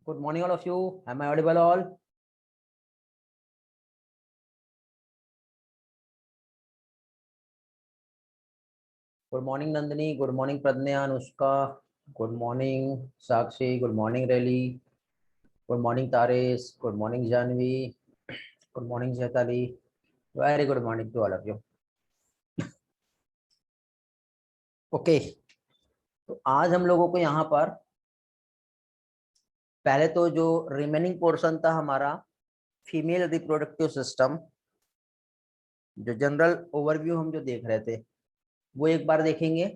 Good morning, all of you. Am I audible all? Good morning, Nandini. Good morning, Pradnya, Anushka. Good morning, Sakshi. Good morning, Reli. Good morning, Taris. Good morning, Janvi. Good morning, Zetali. Very good morning to all of you. Okay. तो आज हम लोगों को यहाँ पर पहले तो जो रिमेनिंग पोर्शन था हमारा फीमेल रिप्रोडक्टिव सिस्टम, जो जनरल ओवरव्यू हम जो देख रहे थे वो एक बार देखेंगे,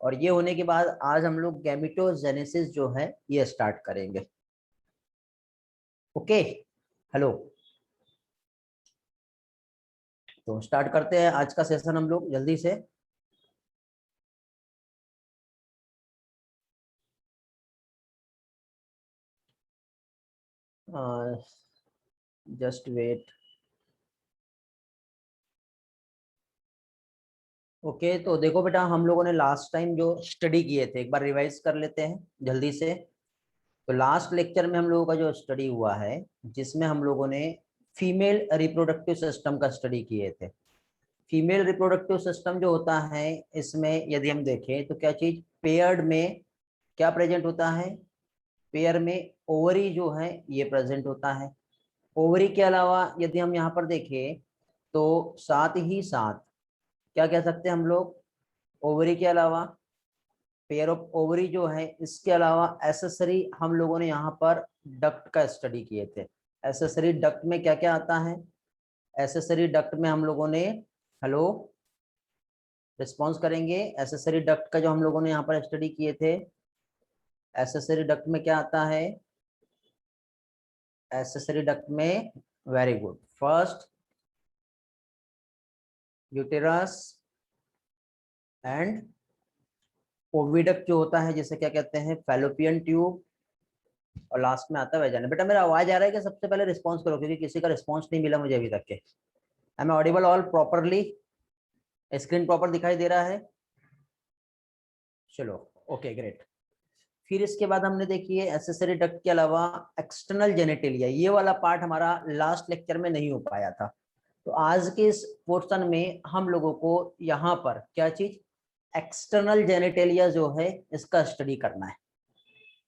और ये होने के बाद आज हम लोग गैमेटोजेनेसिस जो है ये स्टार्ट करेंगे। Okay, hello. तो स्टार्ट करते हैं आज का सेशन हम लोग जल्दी से। Just wait. ओके, तो देखो बेटा, हम लोगों ने लास्ट टाइम जो स्टडी किए थे एक बार रिवाइज कर लेते हैं जल्दी से। तो लास्ट लेक्चर में हम लोगों का जो स्टडी हुआ है, जिसमें हम लोगों ने फीमेल रिप्रोडक्टिव सिस्टम का स्टडी किए थे। फीमेल रिप्रोडक्टिव सिस्टम जो होता है, इसमें यदि हम देखें तो क्या चीज पेयर्ड में क्या प्रेजेंट होता है, पेयर में ओवरी जो है ये प्रेजेंट होता है। ओवरी के अलावा यदि हम यहाँ पर देखें तो साथ ही साथ क्या कह सकते हैं हम लोग, ओवरी के अलावा पेयर ऑफ ओवरी जो है, इसके अलावा एसेसरी हम लोगों ने यहाँ पर डक्ट का स्टडी किए थे। एसेसरी डक्ट में क्या क्या आता है, एसेसरी डक्ट में हम लोगों ने, हेलो, रिस्पॉन्स करेंगे। एसेसरी डक्ट का जो हम लोगों ने यहाँ पर स्टडी किए थे, एसेसरी डक्ट में क्या आता है, एसेसरी डक्ट में, very good, first uterus and oviduct जो होता है, जिसे क्या कहते हैं, फैलोपियन ट्यूब, और लास्ट में आता है वेजाइना। बेटा मेरा आवाज आ रहा है कि? सबसे पहले रिस्पॉन्स करो, क्योंकि किसी का रिस्पॉन्स नहीं मिला मुझे अभी तक के। Am I audible all properly? Screen proper दिखाई दे रहा है? चलो, ओके, ग्रेट। फिर इसके बाद हमने देखिए एसेसरी डक्ट के अलावा एक्सटर्नल जेनेटेलिया, ये वाला पार्ट हमारा लास्ट लेक्चर में नहीं हो पाया था। तो आज के इस पोर्शन में हम लोगों को यहाँ पर क्या चीज, एक्सटर्नल जेनेटेलिया जो है इसका स्टडी करना है।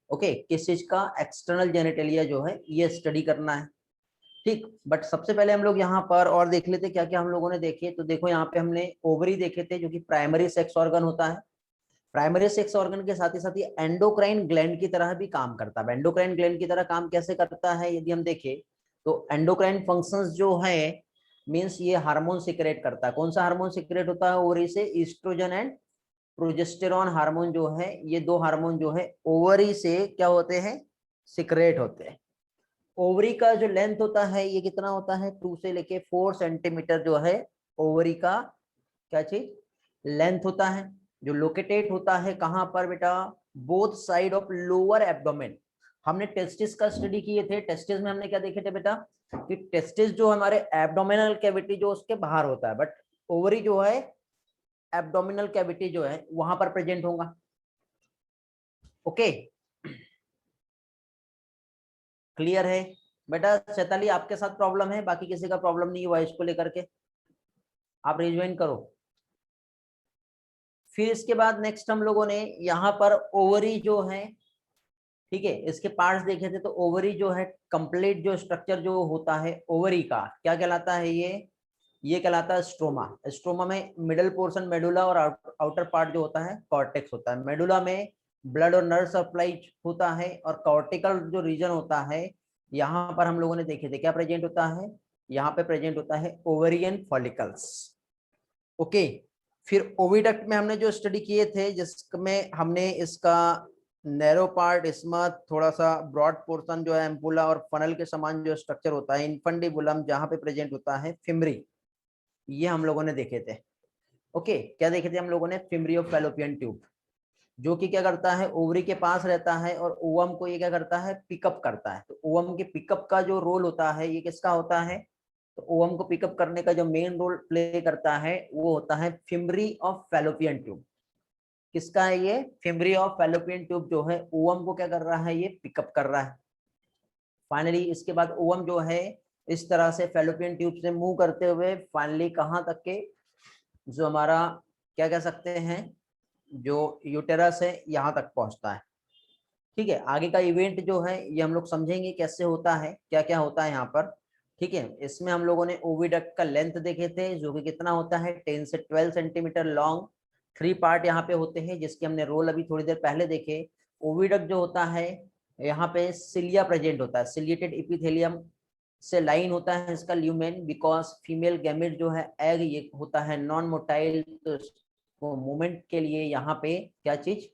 ओके, किस चीज का, एक्सटर्नल जेनेटेलिया जो है ये स्टडी करना है। ठीक, बट सबसे पहले हम लोग यहाँ पर और देख लेते क्या क्या हम लोगों ने देखे। तो देखो यहाँ पे हमने ओवरी देखे थे, जो कि प्राइमरी सेक्स ऑर्गन होता है। प्राइमरी सेक्स ऑर्गन के साथ ही एंडोक्राइन ग्लैंड की तरह भी काम करता है। एंडोक्राइन ग्लैंड की तरह काम कैसे करता है यदि हम देखें तो, एंडोक्राइन फंक्शंस जो है, मींस ये हार्मोन सिक्रेट करता है। कौन सा हार्मोन सिक्रेट होता है ओवरी से? ईस्ट्रोजन एंड प्रोजेस्टेरॉन हार्मोन जो है, ये दो हार्मोन जो है ओवरी से क्या होते हैं, सिक्रेट होते हैं। ओवरी का जो लेंथ होता है ये कितना होता है, 2 से लेके 4 सेंटीमीटर जो है ओवरी का क्या चीज, लेंथ होता है। जो लोकेटेड होता है कहाँ पर बेटा, both side of lower abdomen. हमने टेस्टिस का स्टडी किए थे। टेस्टिस में हमने क्या देखे थे बेटा, कि टेस्टिस जो हमारे एब्डोमिनल कैविटी जो उसके बाहर होता है, बट ओवरी जो है एब्डोमिनल कैविटी जो है वहां पर प्रेजेंट होगा। ओके, क्लियर है बेटा? चैताली आपके साथ प्रॉब्लम है, बाकी किसी का प्रॉब्लम नहीं है वॉइस को लेकर के? आप रिज्वाइन करो। फिर इसके बाद नेक्स्ट हम लोगों ने यहाँ पर ओवरी जो है, ठीक है, इसके पार्ट्स देखे थे। तो ओवरी जो है कंप्लीट जो स्ट्रक्चर जो होता है ओवरी का क्या कहलाता है, ये कहलाता है स्ट्रोमा। स्ट्रोमा में मिडल पोर्शन मेडुला और आउटर पार्ट जो होता है कॉर्टेक्स होता है। मेडुला में ब्लड और नर्व सप्लाई होता है, और कॉर्टिकल जो रीजन होता है यहाँ पर हम लोगों ने देखे थे क्या प्रेजेंट होता है, यहाँ पे प्रेजेंट होता है ओवेरियन फॉलिकल्स। ओके, फिर ओविडक्ट में हमने जो स्टडी किए थे, जिसमें हमने इसका नैरो पार्ट, इसमें थोड़ा सा ब्रॉड पोर्शन जो है एम्पुला और फनल के समान जो स्ट्रक्चर होता है इन्फंडिबुलम, जहां पे प्रेजेंट होता है फिमरी, ये हम लोगों ने देखे थे। ओके, क्या देखे थे हम लोगों ने, फिमरी ऑफ फैलोपियन ट्यूब, जो कि क्या करता है, ओवरी के पास रहता है और ओवम को ये क्या करता है, पिकअप करता है। तो ओवम के पिकअप का जो रोल होता है ये किसका होता है, तो ओवम को पिकअप करने का जो मेन रोल प्ले करता है वो होता है फिमरी ऑफ फैलोपियन ट्यूब। किसका है ये? फिमरी ऑफ फैलोपियन ट्यूब जो है ओवम को क्या कर रहा है? ये पिकअप कर रहा है। फाइनली इसके बाद ओवम जो है इस तरह से फैलोपियन ट्यूब से मूव करते हुए फाइनली कहाँ तक के, जो हमारा क्या कह सकते हैं, जो यूटेरस है यहाँ तक पहुँचता है। ठीक है, आगे का इवेंट जो है ये हम लोग समझेंगे कैसे होता है, क्या क्या होता है यहाँ पर। ठीक है, इसमें हम लोगों ने ओविडक्ट का लेंथ देखे थे जो कि कितना होता है 10 से 12 सेंटीमीटर लॉन्ग। 3 पार्ट यहाँ पे होते हैं जिसके हमने रोल अभी थोड़ी देर पहले देखे। ओविडक्ट जो होता है यहाँ पे सिलिया प्रेजेंट होता है, सिलिएटेड एपिथेलियम से लाइन होता है इसका ल्यूमेन, बिकॉज फीमेल गैमेट जो है एग ये होता है नॉन मोटाइल, तो मूवमेंट के लिए यहाँ पे क्या चीज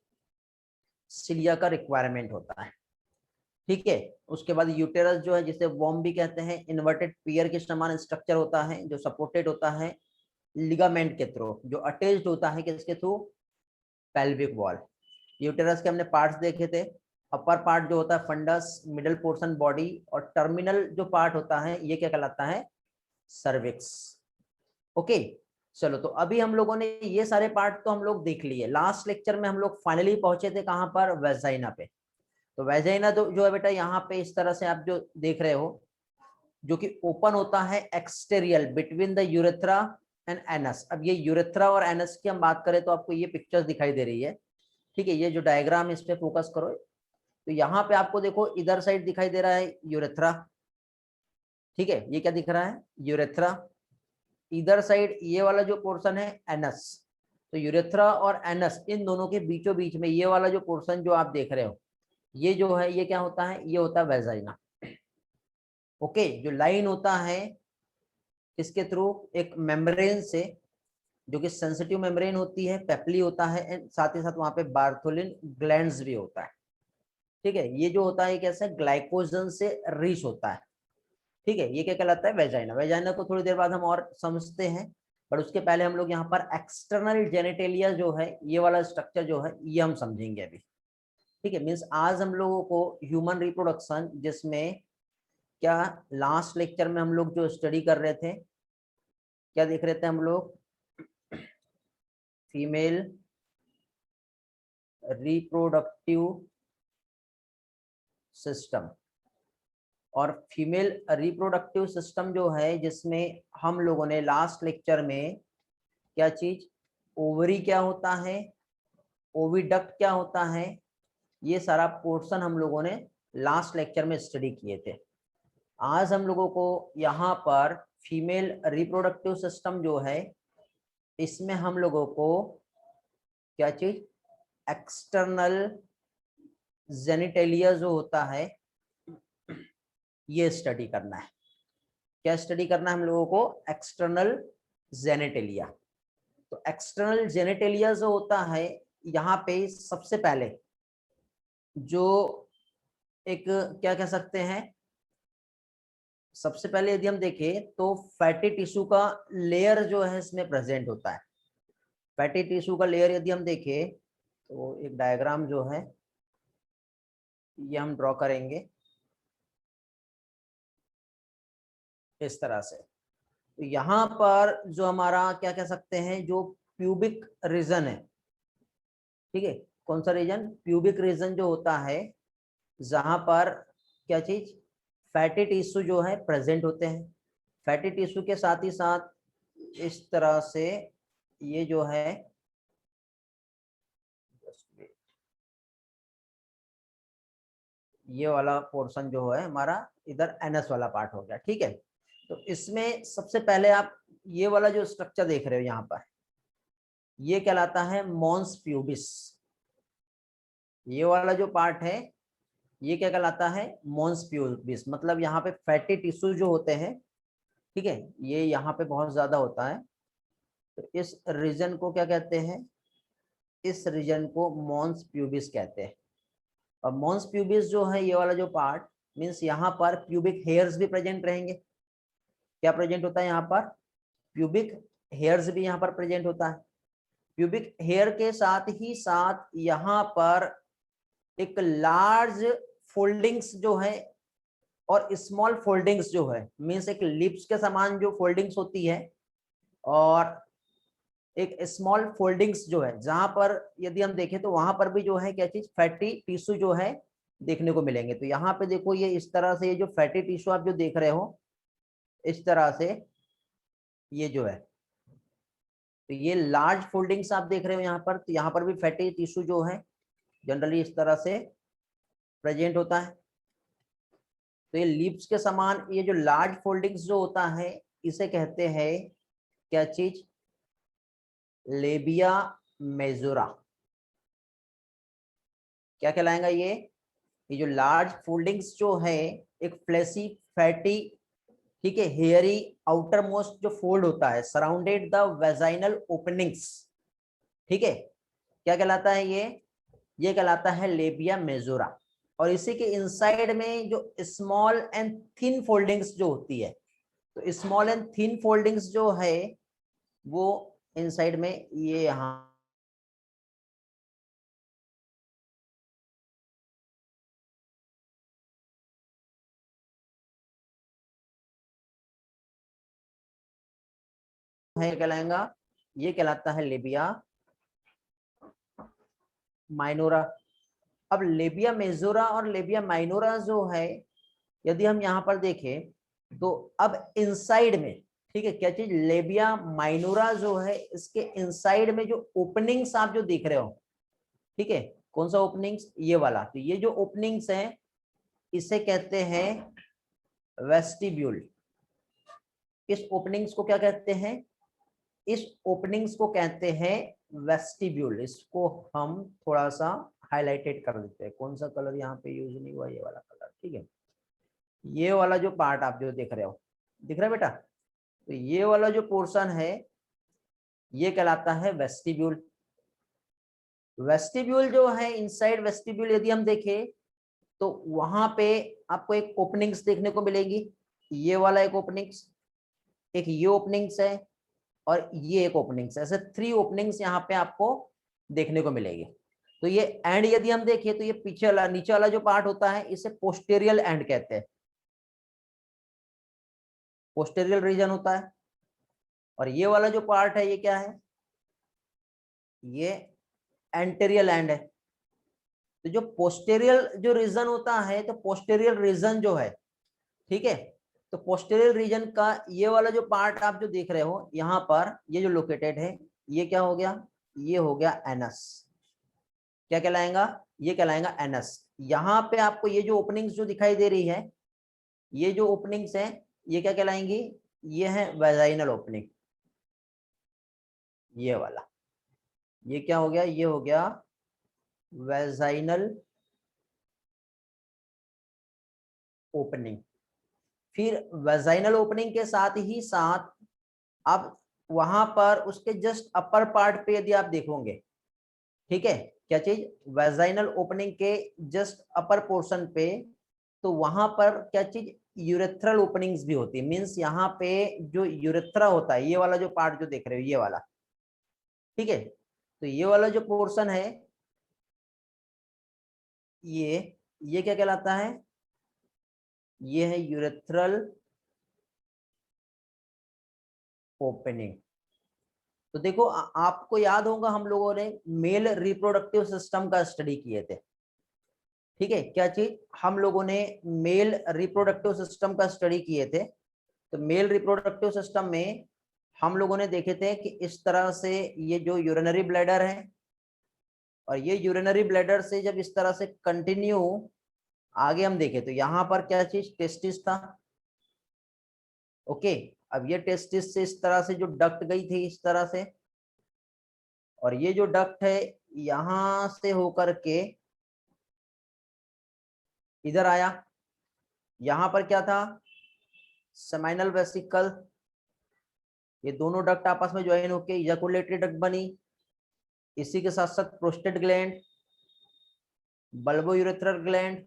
सिलिया का रिक्वायरमेंट होता है। ठीक है, उसके बाद यूटेरस जो है जिसे वॉर्म भी कहते हैं, इन्वर्टेड पियर के समान स्ट्रक्चर होता है जो सपोर्टेड होता है लिगामेंट के थ्रू, जो अटैच्ड होता है किसके थ्रू? Pelvic wall. यूटेरस के हमने पार्ट्स देखे थे, अपर पार्ट जो होता है फंडस, मिडल पोर्शन बॉडी, और टर्मिनल जो पार्ट होता है ये क्या कहलाता है? सर्विक्स। ओके, चलो तो अभी हम लोगों ने ये सारे पार्ट तो हम लोग देख लिए। लास्ट लेक्चर में हम लोग फाइनली पहुंचे थे कहां पर? वेजाइना पे। तो वेजाइना जो है बेटा यहाँ पे इस तरह से आप जो देख रहे हो, जो कि ओपन होता है exterior between the urethra and anus. अब ये यूरेथ्रा और एनस की हम बात करें तो आपको ये पिक्चर्स दिखाई दे रही है। ठीक है, ये जो डायग्राम इस पे फोकस करो, तो यहाँ पे आपको देखो इधर साइड दिखाई दे रहा है यूरेथ्रा। ठीक है, ये क्या दिख रहा है? यूरेथ्रा। इधर साइड ये वाला जो पोर्शन है एनस। तो यूरेथ्रा और एनस इन दोनों के बीचों बीच में ये वाला जो पोर्शन जो आप देख रहे हो, ये जो है ये क्या होता है? ये होता है वेजाइना। ओके, जो लाइन होता है इसके थ्रू एक मेम्ब्रेन से, जो कि सेंसिटिव मेम्ब्रेन होती है, पेपली होता है, एंड साथ ही साथ वहां पे बार्थोलिन ग्लैंड्स भी होता है। ठीक है, ये जो होता है कैसे? ग्लाइकोजन से रिच होता है। ठीक है, ये क्या कहलाता है? वेजाइना। वेजाइना को थोड़ी देर बाद हम और समझते हैं, पर उसके पहले हम लोग यहाँ पर एक्सटर्नल जेनिटेलिया जो है ये वाला स्ट्रक्चर जो है ये हम समझेंगे अभी। ठीक है, मीन्स आज हम लोगों को ह्यूमन रिप्रोडक्शन, जिसमें क्या लास्ट लेक्चर में हम लोग जो स्टडी कर रहे थे, क्या देख रहे थे हम लोग? Female reproductive system. और फीमेल रिप्रोडक्टिव सिस्टम जो है जिसमें हम लोगों ने लास्ट लेक्चर में क्या चीज, ओवरी क्या होता है, ओविडक्ट क्या होता है, ये सारा पोर्शन हम लोगों ने लास्ट लेक्चर में स्टडी किए थे। आज हम लोगों को यहाँ पर फीमेल रिप्रोडक्टिव सिस्टम जो है इसमें हम लोगों को क्या चीज, एक्सटर्नल जेनिटेलिया जो होता है ये स्टडी करना है। क्या स्टडी करना है हम लोगों को? External genitalia. तो एक्सटर्नल जेनिटेलिया जो होता है यहाँ पे सबसे पहले जो एक क्या कह सकते हैं, सबसे पहले यदि हम देखें तो फैटी टिश्यू का लेयर जो है इसमें प्रेजेंट होता है। फैटी टिश्यू का लेयर यदि हम देखें तो एक डायग्राम जो है ये हम ड्रॉ करेंगे इस तरह से। तो यहाँ पर जो हमारा क्या कह सकते हैं, जो प्यूबिक रीजन है, ठीक है, कौन सा रीजन? प्यूबिक रीजन जो होता है, जहां पर क्या चीज, फैटी टिश्यू जो है प्रेजेंट होते हैं। फैटी टिश्यू के साथ ही साथ इस तरह से ये जो है, ये वाला पोर्शन जो है हमारा इधर एनएस वाला पार्ट हो गया। ठीक है, तो इसमें सबसे पहले आप ये वाला जो स्ट्रक्चर देख रहे हो यहाँ पर, ये कहलाता है मॉन्स प्यूबिस। ये वाला जो पार्ट है ये क्या कहलाता है? Mons pubis. मतलब यहाँ पे फैटी टिश्यू जो होते हैं, ठीक है, ये यहाँ पे बहुत ज्यादा होता है। तो इस रीजन को क्या कहते हैं? इस रीजन को मॉन्स प्यूबिस कहते हैं। और मॉन्स प्यूबिस जो है ये वाला जो पार्ट, मीन्स यहाँ पर प्यूबिक हेयर्स भी प्रेजेंट रहेंगे। क्या प्रेजेंट होता है यहाँ पर? प्यूबिक हेयर्स भी यहाँ पर प्रेजेंट होता है। प्यूबिक हेयर के साथ ही साथ यहाँ पर एक लार्ज फोल्डिंग्स जो है और स्मॉल फोल्डिंग्स जो है, मीन्स एक लिप्स के समान जो फोल्डिंग्स होती है और एक स्मॉल फोल्डिंग्स जो है, जहां पर यदि हम देखें तो वहां पर भी जो है क्या चीज, फैटी टिश्यू जो है देखने को मिलेंगे। तो यहाँ पे देखो ये इस तरह से, ये जो फैटी टिश्यू आप जो देख रहे हो इस तरह से, ये जो है, तो ये लार्ज फोल्डिंग्स आप देख रहे हो यहाँ पर, तो यहाँ पर भी फैटी टिश्यू जो है जनरली इस तरह से प्रेजेंट होता है। तो ये लिप्स के समान ये जो लार्ज फोल्डिंग्स जो होता है इसे कहते हैं क्या चीज, लेबिया मेजोरा। क्या कहलाएगा ये जो लार्ज फोल्डिंग्स जो है, एक फ्लैसी फैटी, ठीक है, हेयरी आउटर मोस्ट जो फोल्ड होता है सराउंडेड द वेजाइनल ओपनिंग्स, ठीक है, क्या कहलाता है ये कहलाता है लेबिया मेजोरा। और इसी के इनसाइड में जो स्मॉल एंड थिन फोल्डिंग्स जो होती है, तो स्मॉल एंड थिन फोल्डिंग्स जो है वो इनसाइड में ये यहाँ है, कहलाएगा ये कहलाता है लेबिया माइनोरा। अब लेबिया मेजोरा और लेबिया माइनोरा जो है, यदि हम यहाँ पर देखें तो अब इनसाइड में, ठीक है, क्या चीज, लेबिया माइनोरा जो है इसके इनसाइड में जो ओपनिंग्स आप जो देख रहे हो, ठीक है, कौन सा ओपनिंग्स, ये वाला, तो ये जो ओपनिंग्स है इसे कहते हैं वेस्टिब्यूल। इस ओपनिंग्स को क्या कहते हैं, इस ओपनिंग्स को कहते हैं वेस्टिब्यूल। इसको हम थोड़ा सा हाईलाइटेड कर देते हैं, कौन सा कलर यहाँ पे यूज नहीं हुआ, ये वाला कलर, ठीक है। ये वाला जो पार्ट आप जो देख रहे हो, दिख रहा है बेटा, तो ये वाला जो पोर्शन है ये कहलाता है वेस्टिब्यूल। वेस्टिब्यूल जो है, इनसाइड वेस्टिब्यूल यदि हम देखें तो वहां पे आपको एक ओपनिंग्स देखने को मिलेगी, ये वाला एक ओपनिंग्स, एक ये ओपनिंग्स है और ये एक ओपनिंग्स, ऐसे 3 ओपनिंग्स यहाँ पे आपको देखने को मिलेगी। तो ये एंड यदि हम देखें तो ये पीछे वाला, नीचे वाला जो पार्ट होता है इसे पोस्टेरियल एंड कहते हैं, पोस्टेरियल रीजन होता है। और ये वाला जो पार्ट है ये क्या है, ये एंटेरियल एंड है। तो जो पोस्टेरियल जो रीजन होता है, तो पोस्टेरियल रीजन जो है, ठीक है, तो पोस्टेरियल रीजन का ये वाला जो पार्ट आप जो देख रहे हो यहाँ पर, ये जो लोकेटेड है, ये क्या हो गया, ये हो गया एनस। क्या कहलाएगा, ये कहलाएगा एनस। यहाँ पे आपको ये जो ओपनिंग्स जो दिखाई दे रही है, ये जो ओपनिंग्स है ये क्या कहलाएंगी, ये है वेजाइनल ओपनिंग, ये वाला, ये क्या हो गया, ये हो गया वेजाइनल ओपनिंग। फिर वेजाइनल ओपनिंग के साथ ही साथ अब वहां पर उसके जस्ट अपर पार्ट पे यदि आप देखोगे, ठीक है, क्या चीज, वेजाइनल ओपनिंग के जस्ट अपर पोर्शन पे, तो वहां पर क्या चीज, यूरेथ्रल ओपनिंग्स भी होती है। मींस यहाँ पे जो यूरेथ्रा होता है, ये वाला जो पार्ट जो देख रहे हो ये वाला, ठीक है, तो ये वाला जो पोर्शन है ये क्या कहलाता है, ये है यूरेथ्रल ओपनिंग। तो देखो आपको याद होगा हम लोगों ने मेल रिप्रोडक्टिव सिस्टम का स्टडी किए थे, ठीक है, क्या चीज, हम लोगों ने मेल रिप्रोडक्टिव सिस्टम का स्टडी किए थे। तो मेल रिप्रोडक्टिव सिस्टम में हम लोगों ने देखे थे कि इस तरह से ये जो यूरिनरी ब्लैडर है, और ये यूरिनरी ब्लैडर से जब इस तरह से कंटिन्यू आगे हम देखे तो यहाँ पर क्या चीज, टेस्टिस था, ओके। अब ये टेस्टिस से इस तरह से जो डक्ट गई थी इस तरह से, और ये जो डक्ट है यहां से होकर के इधर आया, यहां पर क्या था, सेमाइनल वेसिकल, ये दोनों डक्ट आपस में ज्वाइन होके इजैकुलेटरी डक्ट बनी। इसी के साथ साथ prostate gland, bulbourethral gland,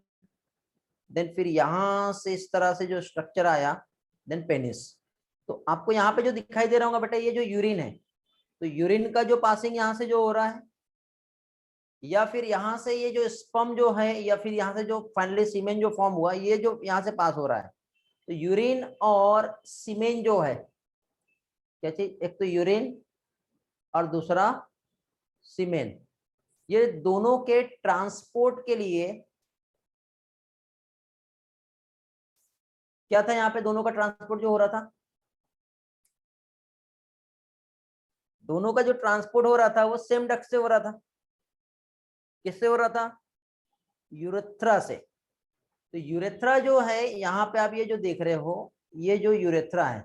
then फिर यहां से इस तरह से जो स्ट्रक्चर आया, देन पेनिस। तो आपको यहाँ पे जो दिखाई दे रहा होगा बेटा, ये जो यूरिन है, तो यूरिन का जो पासिंग यहाँ से जो हो रहा है, या फिर यहाँ से ये जो स्पर्म जो है, या फिर यहाँ से जो फाइनली सीमेन जो फॉर्म हुआ, ये जो यहाँ से पास हो रहा है, तो यूरिन और सीमेन जो है क्या चीज, एक तो यूरिन और दूसरा सीमेन। ये दोनों के ट्रांसपोर्ट के लिए क्या था, यहाँ पे दोनों का ट्रांसपोर्ट जो हो रहा था, दोनों का जो ट्रांसपोर्ट हो रहा था वो सेम डक्ट से हो रहा था। किससे हो रहा था? यूरेथ्रा से। तो यूरेथ्रा जो है यहाँ पे आप ये जो देख रहे हो, ये जो यूरेथ्रा है,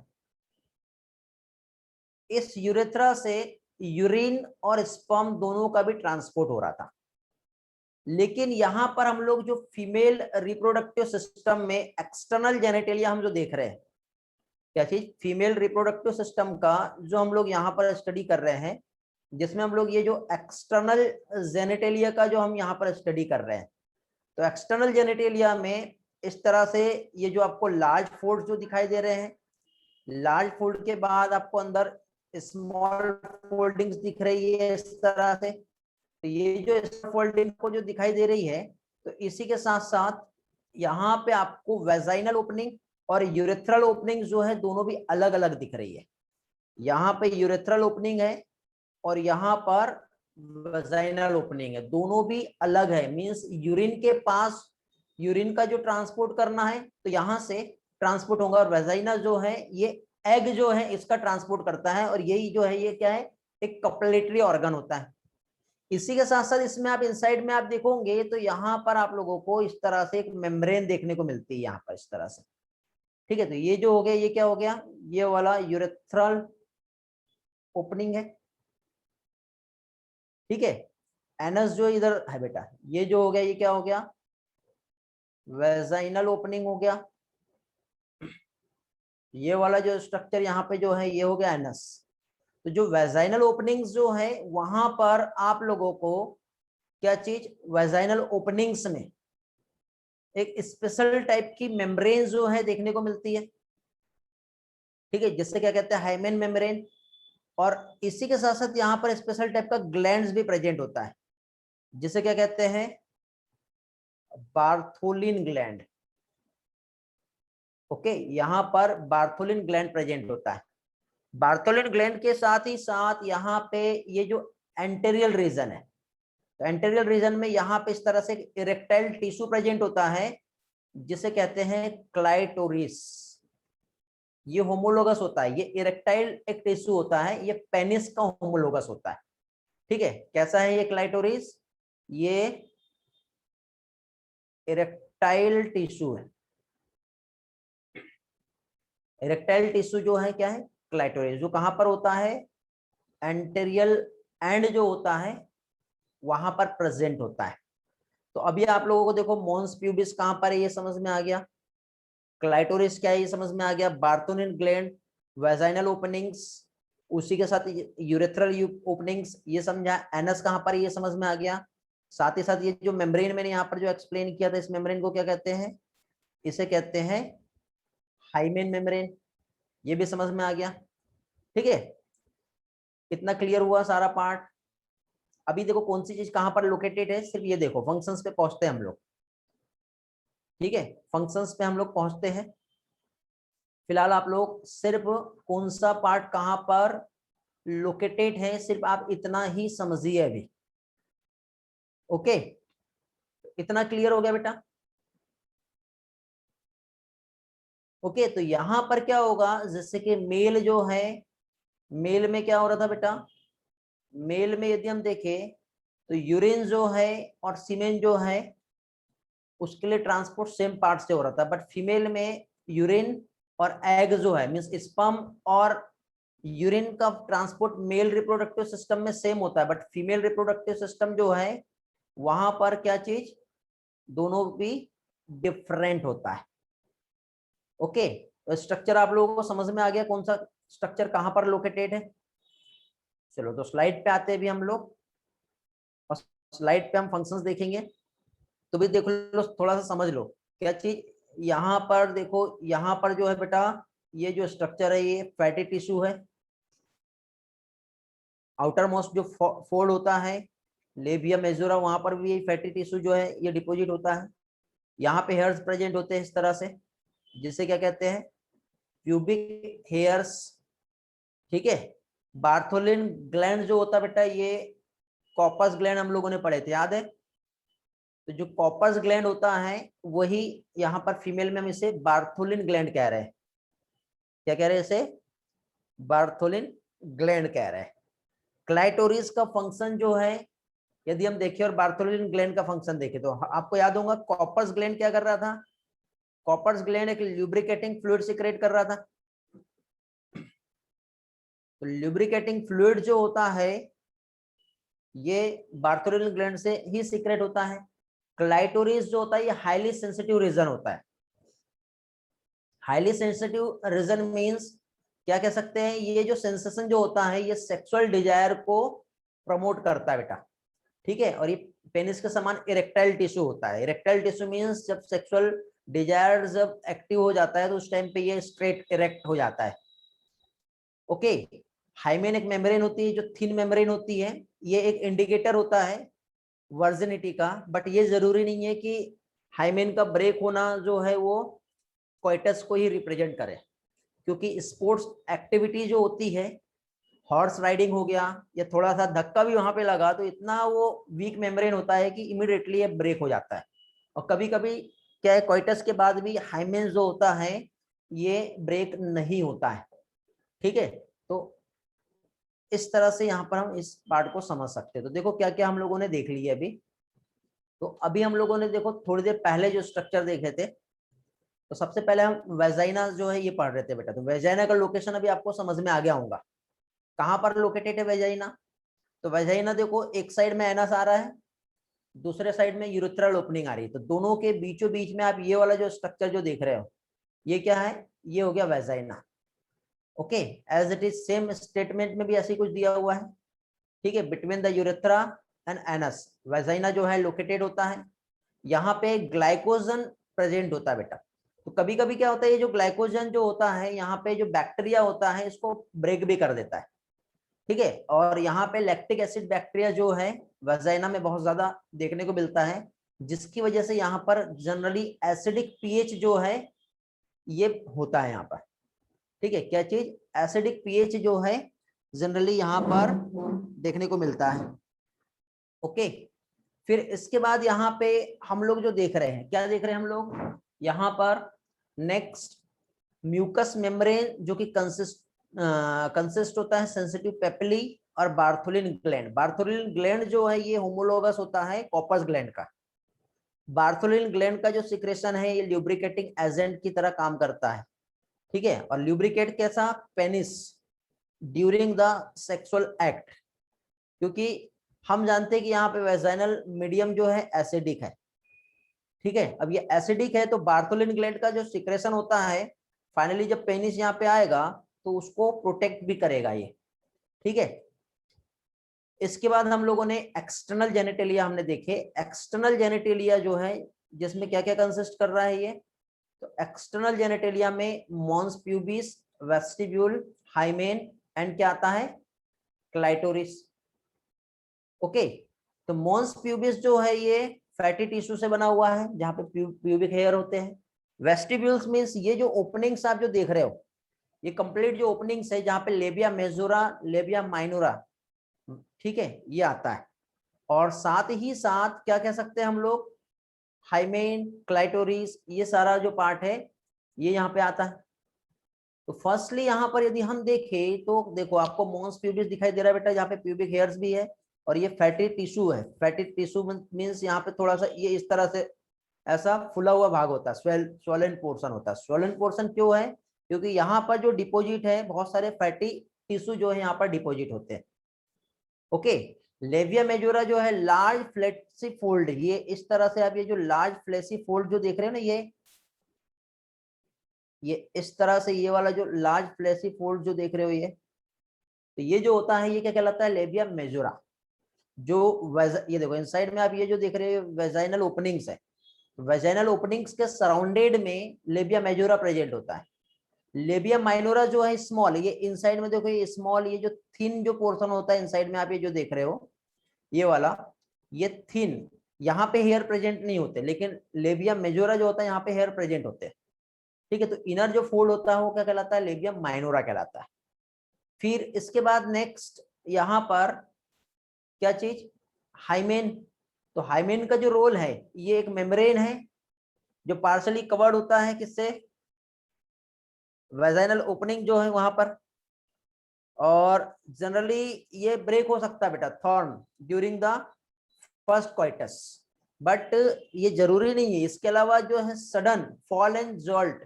इस यूरेथ्रा से यूरिन और स्पर्म दोनों का भी ट्रांसपोर्ट हो रहा था। लेकिन यहाँ पर हम लोग जो फीमेल रिप्रोडक्टिव सिस्टम में एक्सटर्नल जेनेटेलिया हम जो देख रहे हैं, क्या चीज? फीमेल रिप्रोडक्टिव सिस्टम का जो हम लोग यहाँ पर स्टडी कर रहे हैं, जिसमें हम लोग ये जो एक्सटर्नल जेनेटेलिया का जो हम यहाँ पर स्टडी कर रहे हैं, तो एक्सटर्नल जेनेटेलिया में इस तरह से ये जो आपको लार्ज फोल्ड जो दिखाई दे रहे हैं, लार्ज फोल्ड के बाद आपको अंदर स्मॉल फोल्डिंग्स दिख रही है इस तरह से। तो ये जो फोल्डिंग को जो दिखाई दे रही है, तो इसी के साथ साथ यहाँ पे आपको वेजाइनल ओपनिंग और यूरेथ्रल ओपनिंग जो है दोनों भी अलग अलग दिख रही है। यहाँ पे यूरेथ्रल ओपनिंग है और यहाँ पर वेजाइनल ओपनिंग है, दोनों भी अलग है। मींस यूरिन के पास यूरिन का जो ट्रांसपोर्ट करना है तो यहाँ से ट्रांसपोर्ट होगा, और वेजाइना जो है ये एग जो है इसका ट्रांसपोर्ट करता है, और यही जो है ये क्या है, एक कपलेटरी ऑर्गन होता है। इसी के साथ साथ इसमें आप इनसाइड में आप देखोगे तो यहाँ पर आप लोगों को इस तरह से एक मेम्ब्रेन देखने को मिलती है यहाँ पर इस तरह से। ठीक है, तो ये जो हो गया, ये क्या हो गया, ये वाला यूरेथ्रल ओपनिंग है। ठीक है, एनस जो इधर है बेटा, ये जो हो गया, ये क्या हो गया, वेजाइनल ओपनिंग हो गया। ये वाला जो स्ट्रक्चर यहाँ पे जो है ये हो गया एनस। तो जो वेजाइनल ओपनिंग्स जो है वहां पर आप लोगों को क्या चीज, वेजाइनल ओपनिंग्स में एक स्पेशल टाइप की मेम्ब्रेन जो है देखने को मिलती है। ठीक है, जिससे क्या कहते हैं, हाइमेन मेम्ब्रेन। और इसी के साथ साथ यहाँ पर स्पेशल टाइप का ग्लैंड्स भी प्रेजेंट होता है, जिसे क्या कहते हैं, बार्थोलिन ग्लैंड। ओके, यहाँ पर बार्थोलिन ग्लैंड प्रेजेंट होता है। बार्थोलिन ग्लैंड के साथ ही साथ यहाँ पे ये जो एंटेरियल रीजन है, तो एंटेरियल रीजन में यहाँ पे इस तरह से इरेक्टाइल टिश्यू प्रेजेंट होता है, जिसे कहते हैं क्लाइटोरिस। ये होमोलोगस होता है, ये इरेक्टाइल एक टिश्यू होता है, ये पेनिस का होमोलोगस होता है। ठीक है, कैसा है ये क्लाइटोरिस, ये इरेक्टाइल टिश्यू है। इरेक्टाइल टिश्यू जो है क्या है, क्लाइटोरिस, जो कहां पर होता है, एंटेरियल एंड जो होता है वहां पर प्रेजेंट होता है। तो अभी आप लोगों को देखो, मॉन्स प्यूबिस कहां पर है ये समझ में आ गया, क्लाइटोरिस क्या है ये समझ में आ गया, बार्थोलिन ग्लैंड, वेजाइनल ओपनिंग्स, उसी के साथ यूरेथ्रल ओपनिंग्स ये समझा, एनस कहां पर ये समझ में आ गया। साथ ही साथ ये जो मेम्ब्रेन मैंने यहाँ पर जो एक्सप्लेन किया था, इस मेम्ब्रेन को क्या कहते हैं, इसे कहते हैं हाइमेन मेम्ब्रेन, ये भी समझ में आ गया। ठीक है, कितना क्लियर हुआ सारा पार्ट। अभी देखो कौन सी चीज कहां पर लोकेटेड है, सिर्फ ये देखो, फंक्शंस पे पहुंचते हैं हम लोग। ठीक है, फंक्शंस पे हम लोग पहुंचते हैं। फिलहाल आप लोग सिर्फ कौन सा पार्ट कहां पर लोकेटेड है, सिर्फ आप इतना ही समझिए अभी। ओके, इतना क्लियर हो गया बेटा। ओके, तो यहां पर क्या होगा, जैसे कि मेल जो है, मेल में क्या हो रहा था बेटा, मेल में यदि हम देखें तो यूरिन जो है और सीमेन जो है उसके लिए ट्रांसपोर्ट सेम पार्ट से हो रहा था, बट फीमेल में यूरिन और एग जो है, मींस स्पर्म और यूरिन का ट्रांसपोर्ट मेल रिप्रोडक्टिव सिस्टम में सेम होता है, बट फीमेल रिप्रोडक्टिव सिस्टम जो है वहां पर क्या चीज, दोनों भी डिफरेंट होता है। ओके, तो स्ट्रक्चर आप लोगों को समझ में आ गया, कौन सा स्ट्रक्चर कहां पर लोकेटेड है। चलो तो स्लाइड पे आते हैं भी हम लोग, और स्लाइड पे हम फंक्शंस देखेंगे। तो भी देख लो, थोड़ा सा समझ लो क्या चीज, यहाँ पर देखो, यहाँ पर जो है बेटा, ये जो स्ट्रक्चर है ये फैटी टिश्यू है। आउटर मोस्ट जो फोल्ड होता है, लेबिया मेजोरा, वहां पर भी फैटी टिश्यू जो है ये डिपोजिट होता है। यहाँ पे हेयर्स प्रेजेंट होते हैं इस तरह से, जिसे क्या कहते हैं, प्यूबिक हेयर्स। ठीक है, बार्थोलिन ग्लैंड जो होता है बेटा, ये कॉर्पस ग्लैंड हम लोगों ने पढ़े थे, याद है? तो जो कॉर्पस ग्लैंड होता है वही यहाँ पर फीमेल में हम इसे बार्थोलिन ग्लैंड कह रहे हैं। क्या कह रहे हैं इसे? बार्थोलिन ग्लैंड कह रहे हैं। क्लाइटोरिस का फंक्शन जो है, यदि हम देखें और बार्थोलिन ग्लैंड का फंक्शन देखें, तो आपको याद होगा कॉर्पस ग्लैंड क्या कर रहा था? कॉर्पस ग्लैंड एक ल्यूब्रिकेटिंग फ्लूइड सिक्रेट कर रहा था। तो ल्यूब्रिकेटिंग फ्लूइड जो होता है ये बार्थोलिन ग्लैंड से ही सिक्रेट होता है। क्लाइटोरिस जो होता है ये हाईली सेंसिटिव रीजन होता है। हाईली सेंसिटिव रीजन मींस क्या कह सकते हैं, ये जो सेंसेशन जो होता है ये सेक्सुअल डिजायर को प्रमोट करता है बेटा, ठीक है। और ये पेनिस के समान इरेक्टाइल टिश्यू होता है। इरेक्टाइल टिश्यू मींस जब सेक्सुअल डिजायर जब एक्टिव हो जाता है तो उस टाइम पे ये स्ट्रेट इरेक्ट हो जाता है। ओके। हाइमेन एक मेम्ब्रेन होती है जो थिन मेम्ब्रेन होती है, ये एक इंडिकेटर होता है वर्जिनिटी का, बट ये जरूरी नहीं है कि हाइमेन का ब्रेक होना जो है वो कोइटस को ही रिप्रेजेंट करे, क्योंकि स्पोर्ट्स एक्टिविटी जो होती है, हॉर्स राइडिंग हो गया या थोड़ा सा धक्का भी वहां पे लगा तो इतना वो वीक मेम्ब्रेन होता है कि इमीडिएटली ये ब्रेक हो जाता है। और कभी कभी क्या है, कोइटस के बाद भी हाइमेन जो होता है ये ब्रेक नहीं होता है, ठीक है। तो इस तरह से यहाँ पर हम इस पार्ट को समझ सकते हैं। तो देखो क्या क्या हम लोगों ने देख लिया अभी। तो अभी हम लोगों ने देखो थोड़ी देर पहले जो स्ट्रक्चर देखे थे, तो सबसे पहले हम वेजाइना जो है ये पढ़ रहे थे बेटा। तो वेजाइना का लोकेशन अभी आपको समझ में आ गया होगा, कहाँ पर लोकेटेड है वेजाइना। तो वेजाइना देखो एक साइड में एनस आ रहा है, दूसरे साइड में यूरेथ्रल ओपनिंग आ रही है। तो दोनों के बीचों बीच में आप ये वाला जो स्ट्रक्चर जो देख रहे हो ये क्या है, ये हो गया vagina. Okay, as it is same statement में भी ऐसे कुछ दिया हुआ है, ठीक है। Between the urethra and anus vagina जो है लोकेटेड होता है। यहाँ पे ग्लाइकोजन प्रेजेंट होता है बेटा। तो कभी कभी क्या होता है, ये जो ग्लाइकोजन जो होता है यहाँ पे जो बैक्टीरिया होता है इसको ब्रेक भी कर देता है, ठीक है। और यहाँ पे लैक्टिक एसिड बैक्टीरिया जो है वेजाइना में बहुत ज्यादा देखने को मिलता है, जिसकी वजह से यहाँ पर जनरली एसिडिक पीएच जो है ये होता है यहाँ पर, ठीक है। क्या चीज? एसिडिक पीएच जो है जनरली यहाँ पर देखने को मिलता है। ओके, फिर इसके बाद यहाँ पे हम लोग जो देख रहे हैं, क्या देख रहे हैं हम लोग यहाँ पर? नेक्स्ट म्यूकस मेम्ब्रेन जो कि कंसिस्ट होता है सेंसिटिव पेपिली और बार्थोलिन ग्लैंड। बार्थोलिन ग्लैंड जो है ये होमोलोगस होता है कॉर्पस ग्लैंड का। बार्थोलिन ग्लैंड का जो सिक्रेशन है ये ल्यूब्रिकेटिंग एजेंट की तरह काम करता है, ठीक है। और ल्यूब्रिकेट कैसा? Penis during the sexual act, क्योंकि हम जानते हैं कि यहाँ पे वेजाइनल मीडियम जो है एसिडिक है, ठीक है। अब ये एसिडिक है तो बार्थोलिन ग्लैंड का जो सिक्रेशन होता है फाइनली जब पेनिस यहाँ पे आएगा तो उसको प्रोटेक्ट भी करेगा ये, ठीक है। इसके बाद हम लोगों ने एक्सटर्नल जेनिटेलिया हमने देखे। एक्सटर्नल जेनिटेलिया जो है जिसमें क्या क्या कंसिस्ट कर रहा है ये, तो एक्सटर्नल जेनिटेलिया में mons pubis, vestibule, hymen and क्या आता है? क्लाइटोरिस। ओके, तो मॉन्स प्यूबिस जो है ये फैटी टिश्यू से बना हुआ है जहां पे प्यूबिक हेयर होते हैं। वेस्टिब्यूल्स मींस ये जो ओपनिंग्स आप जो देख रहे हो ये कंप्लीट जो ओपनिंग्स है जहां पे लेबिया मेजोरा, लेबिया माइनोरा, ठीक है, ये आता है। और साथ ही साथ क्या कह सकते हैं हम लोग? हाइमेन, क्लाइटोरिस, ये सारा जो पार्ट है ये यहाँ पे आता है। तो फर्स्टली यहाँ पर यदि हम देखें तो देखो आपको मॉन्स प्यूबिस दिखाई दे रहा है बेटा, जहाँ पे प्यूबिक हेयर्स भी है और ये फैटी टिश्यू है। फैटी टिश्यू मींस यहाँ पे थोड़ा सा ये इस तरह से ऐसा फुला हुआ भाग होता है, स्वोलन पोर्शन होता है। स्वोलन पोर्शन क्यों है? क्योंकि यहाँ पर जो डिपोजिट है बहुत सारे फैटी टिश्यू जो है यहाँ पर डिपोजिट होते हैं। ओके, लेविया मेजोरा जो है लार्ज फ्लेसी फोल्ड, ये इस तरह से आप ये जो लार्ज फ्लेसी फोल्ड जो देख रहे हो ना ये इस तरह से ये वाला जो लार्ज फ्लेसी फोल्ड जो देख रहे हो तो ये जो होता है ये क्या कहलाता है? Labia majora. जो ये देखो इनसाइड में आप ये जो देख रहे हो वेजाइनल ओपनिंग्स है, वेजाइनल ओपनिंग्स के सराउंडेड में लेबिया मेजोरा प्रेजेंट होता है। लेबिया माइनोरा जो है स्मॉल, ये इनसाइड में देखो ये स्मॉल, ये जो थिन जो पोर्शन होता है इनसाइड में आप ये जो देख रहे हो ये वाला, ये थिन, यहाँ पे हेयर प्रेजेंट नहीं होते, लेकिन लेबिया मेजोरा जो होता है यहाँ पे हेयर प्रेजेंट होते हैं, ठीक है। तो इनर जो फोल्ड होता है वो क्या कहलाता है? लेबिया माइनोरा कहलाता है। फिर इसके बाद नेक्स्ट यहाँ पर क्या चीज, हाइमेन। तो हाइमेन का जो रोल है, ये एक मेम्ब्रेन है जो पार्शली कवर्ड होता है किससे, वेजाइनल ओपनिंग जो है वहां पर, और जनरली ये ब्रेक हो सकता है बेटा thorn during the first coitus, but ये जरूरी नहीं है। इसके अलावा जो है सडन फॉल एंड जॉल्ट,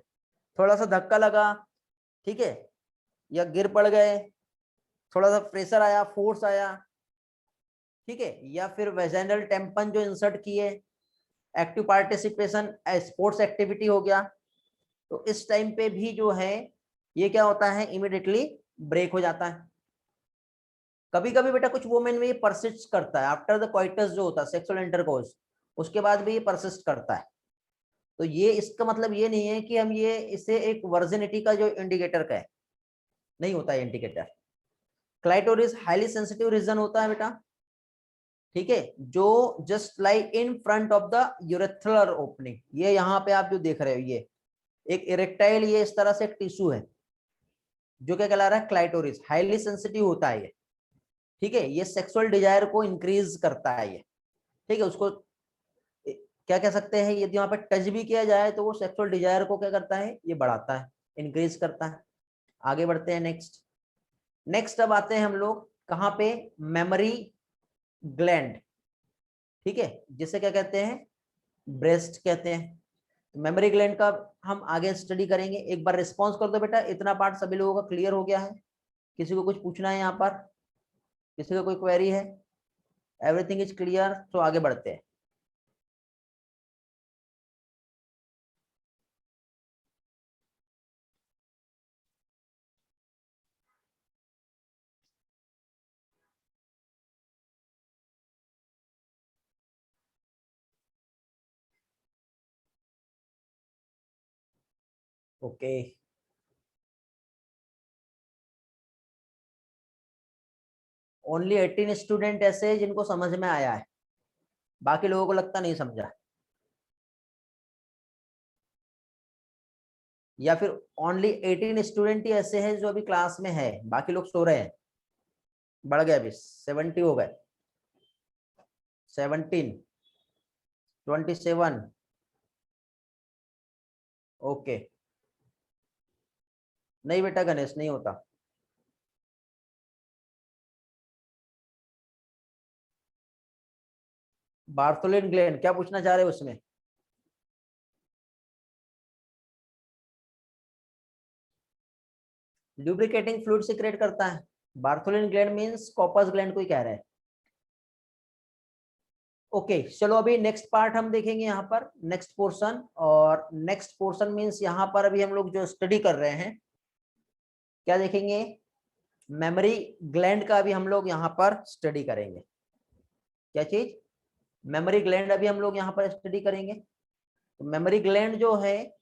थोड़ा सा धक्का लगा, ठीक है, या गिर पड़ गए, थोड़ा सा प्रेशर आया, फोर्स आया, ठीक है, या फिर वेजाइनल टेम्पन जो इंसर्ट किए, एक्टिव पार्टिसिपेशन स्पोर्ट्स एक्टिविटी हो गया, तो इस टाइम पे भी जो है ये क्या होता है, इमिडिएटली ब्रेक हो जाता है। कभी कभी बेटा कुछ वुमेन में ये परसिस्ट करता है आफ्टर द क्वाइटस जो होता है सेक्सुअल इंटरकोर्स, उसके बाद भी ये परसिस्ट करता है। तो ये इसका मतलब ये नहीं है कि हम ये इसे एक वर्जिनिटी का जो इंडिकेटर का है, नहीं होता है indicator. Clitoris highly sensitive region होता है बेटा, ठीक है, जो just like in front of the urethral opening, ये यहाँ पे आप जो देख रहे हो ये एक इरेक्टाइल, ये इस तरह से एक टिश्यू है जो क्या कहला रहा है, क्लाइटोरिस, हाईली सेंसिटिव होता है ये, ठीक है, ये सेक्सुअल डिजायर को इंक्रीज करता है ये, ठीक है, उसको क्या कह सकते हैं, यदि वहां पर टच भी किया जाए तो वो सेक्सुअल डिजायर को क्या करता है, ये बढ़ाता है, इंक्रीज करता है। आगे बढ़ते हैं नेक्स्ट। नेक्स्ट अब आते हैं हम लोग कहाँ पे, मेमोरी ग्लैंड, ठीक है, जिसे क्या कहते हैं, ब्रेस्ट कहते हैं। मेमोरी ग्लैंड का हम आगे स्टडी करेंगे। एक बार रिस्पॉन्स कर दो बेटा, इतना पार्ट सभी लोगों का क्लियर हो गया है? किसी को कुछ पूछना है यहाँ पर, किसी का कोई क्वेरी है? एवरीथिंग इज क्लियर, तो आगे बढ़ते हैं। ओके, ओनली 18 स्टूडेंट ऐसे हैं जिनको समझ में आया है, बाकी लोगों को लगता नहीं समझा, या फिर ओनली 18 स्टूडेंट ही ऐसे हैं जो अभी क्लास में है, बाकी लोग सो रहे हैं? बढ़ गए, अभी 70 हो गए, 17, 27, ओके। नहीं बेटा गणेश, नहीं होता। बार्थोलिन ग्लैंड क्या पूछना चाह रहे हो उसमें? ल्यूब्रिकेटिंग फ्लूइड सीक्रेट करता है। Bartholin gland means Cowper's gland को ही कह रहे हैं। ओके चलो, अभी नेक्स्ट पार्ट हम देखेंगे यहाँ पर, नेक्स्ट पोर्शन, और नेक्स्ट पोर्शन मींस यहाँ पर अभी हम लोग जो स्टडी कर रहे हैं क्या देखेंगे, मेमोरी ग्लैंड का भी हम लोग यहाँ पर स्टडी करेंगे। क्या चीज, मेमोरी ग्लैंड अभी हम लोग यहाँ पर स्टडी करेंगे। तो मेमोरी ग्लैंड जो है,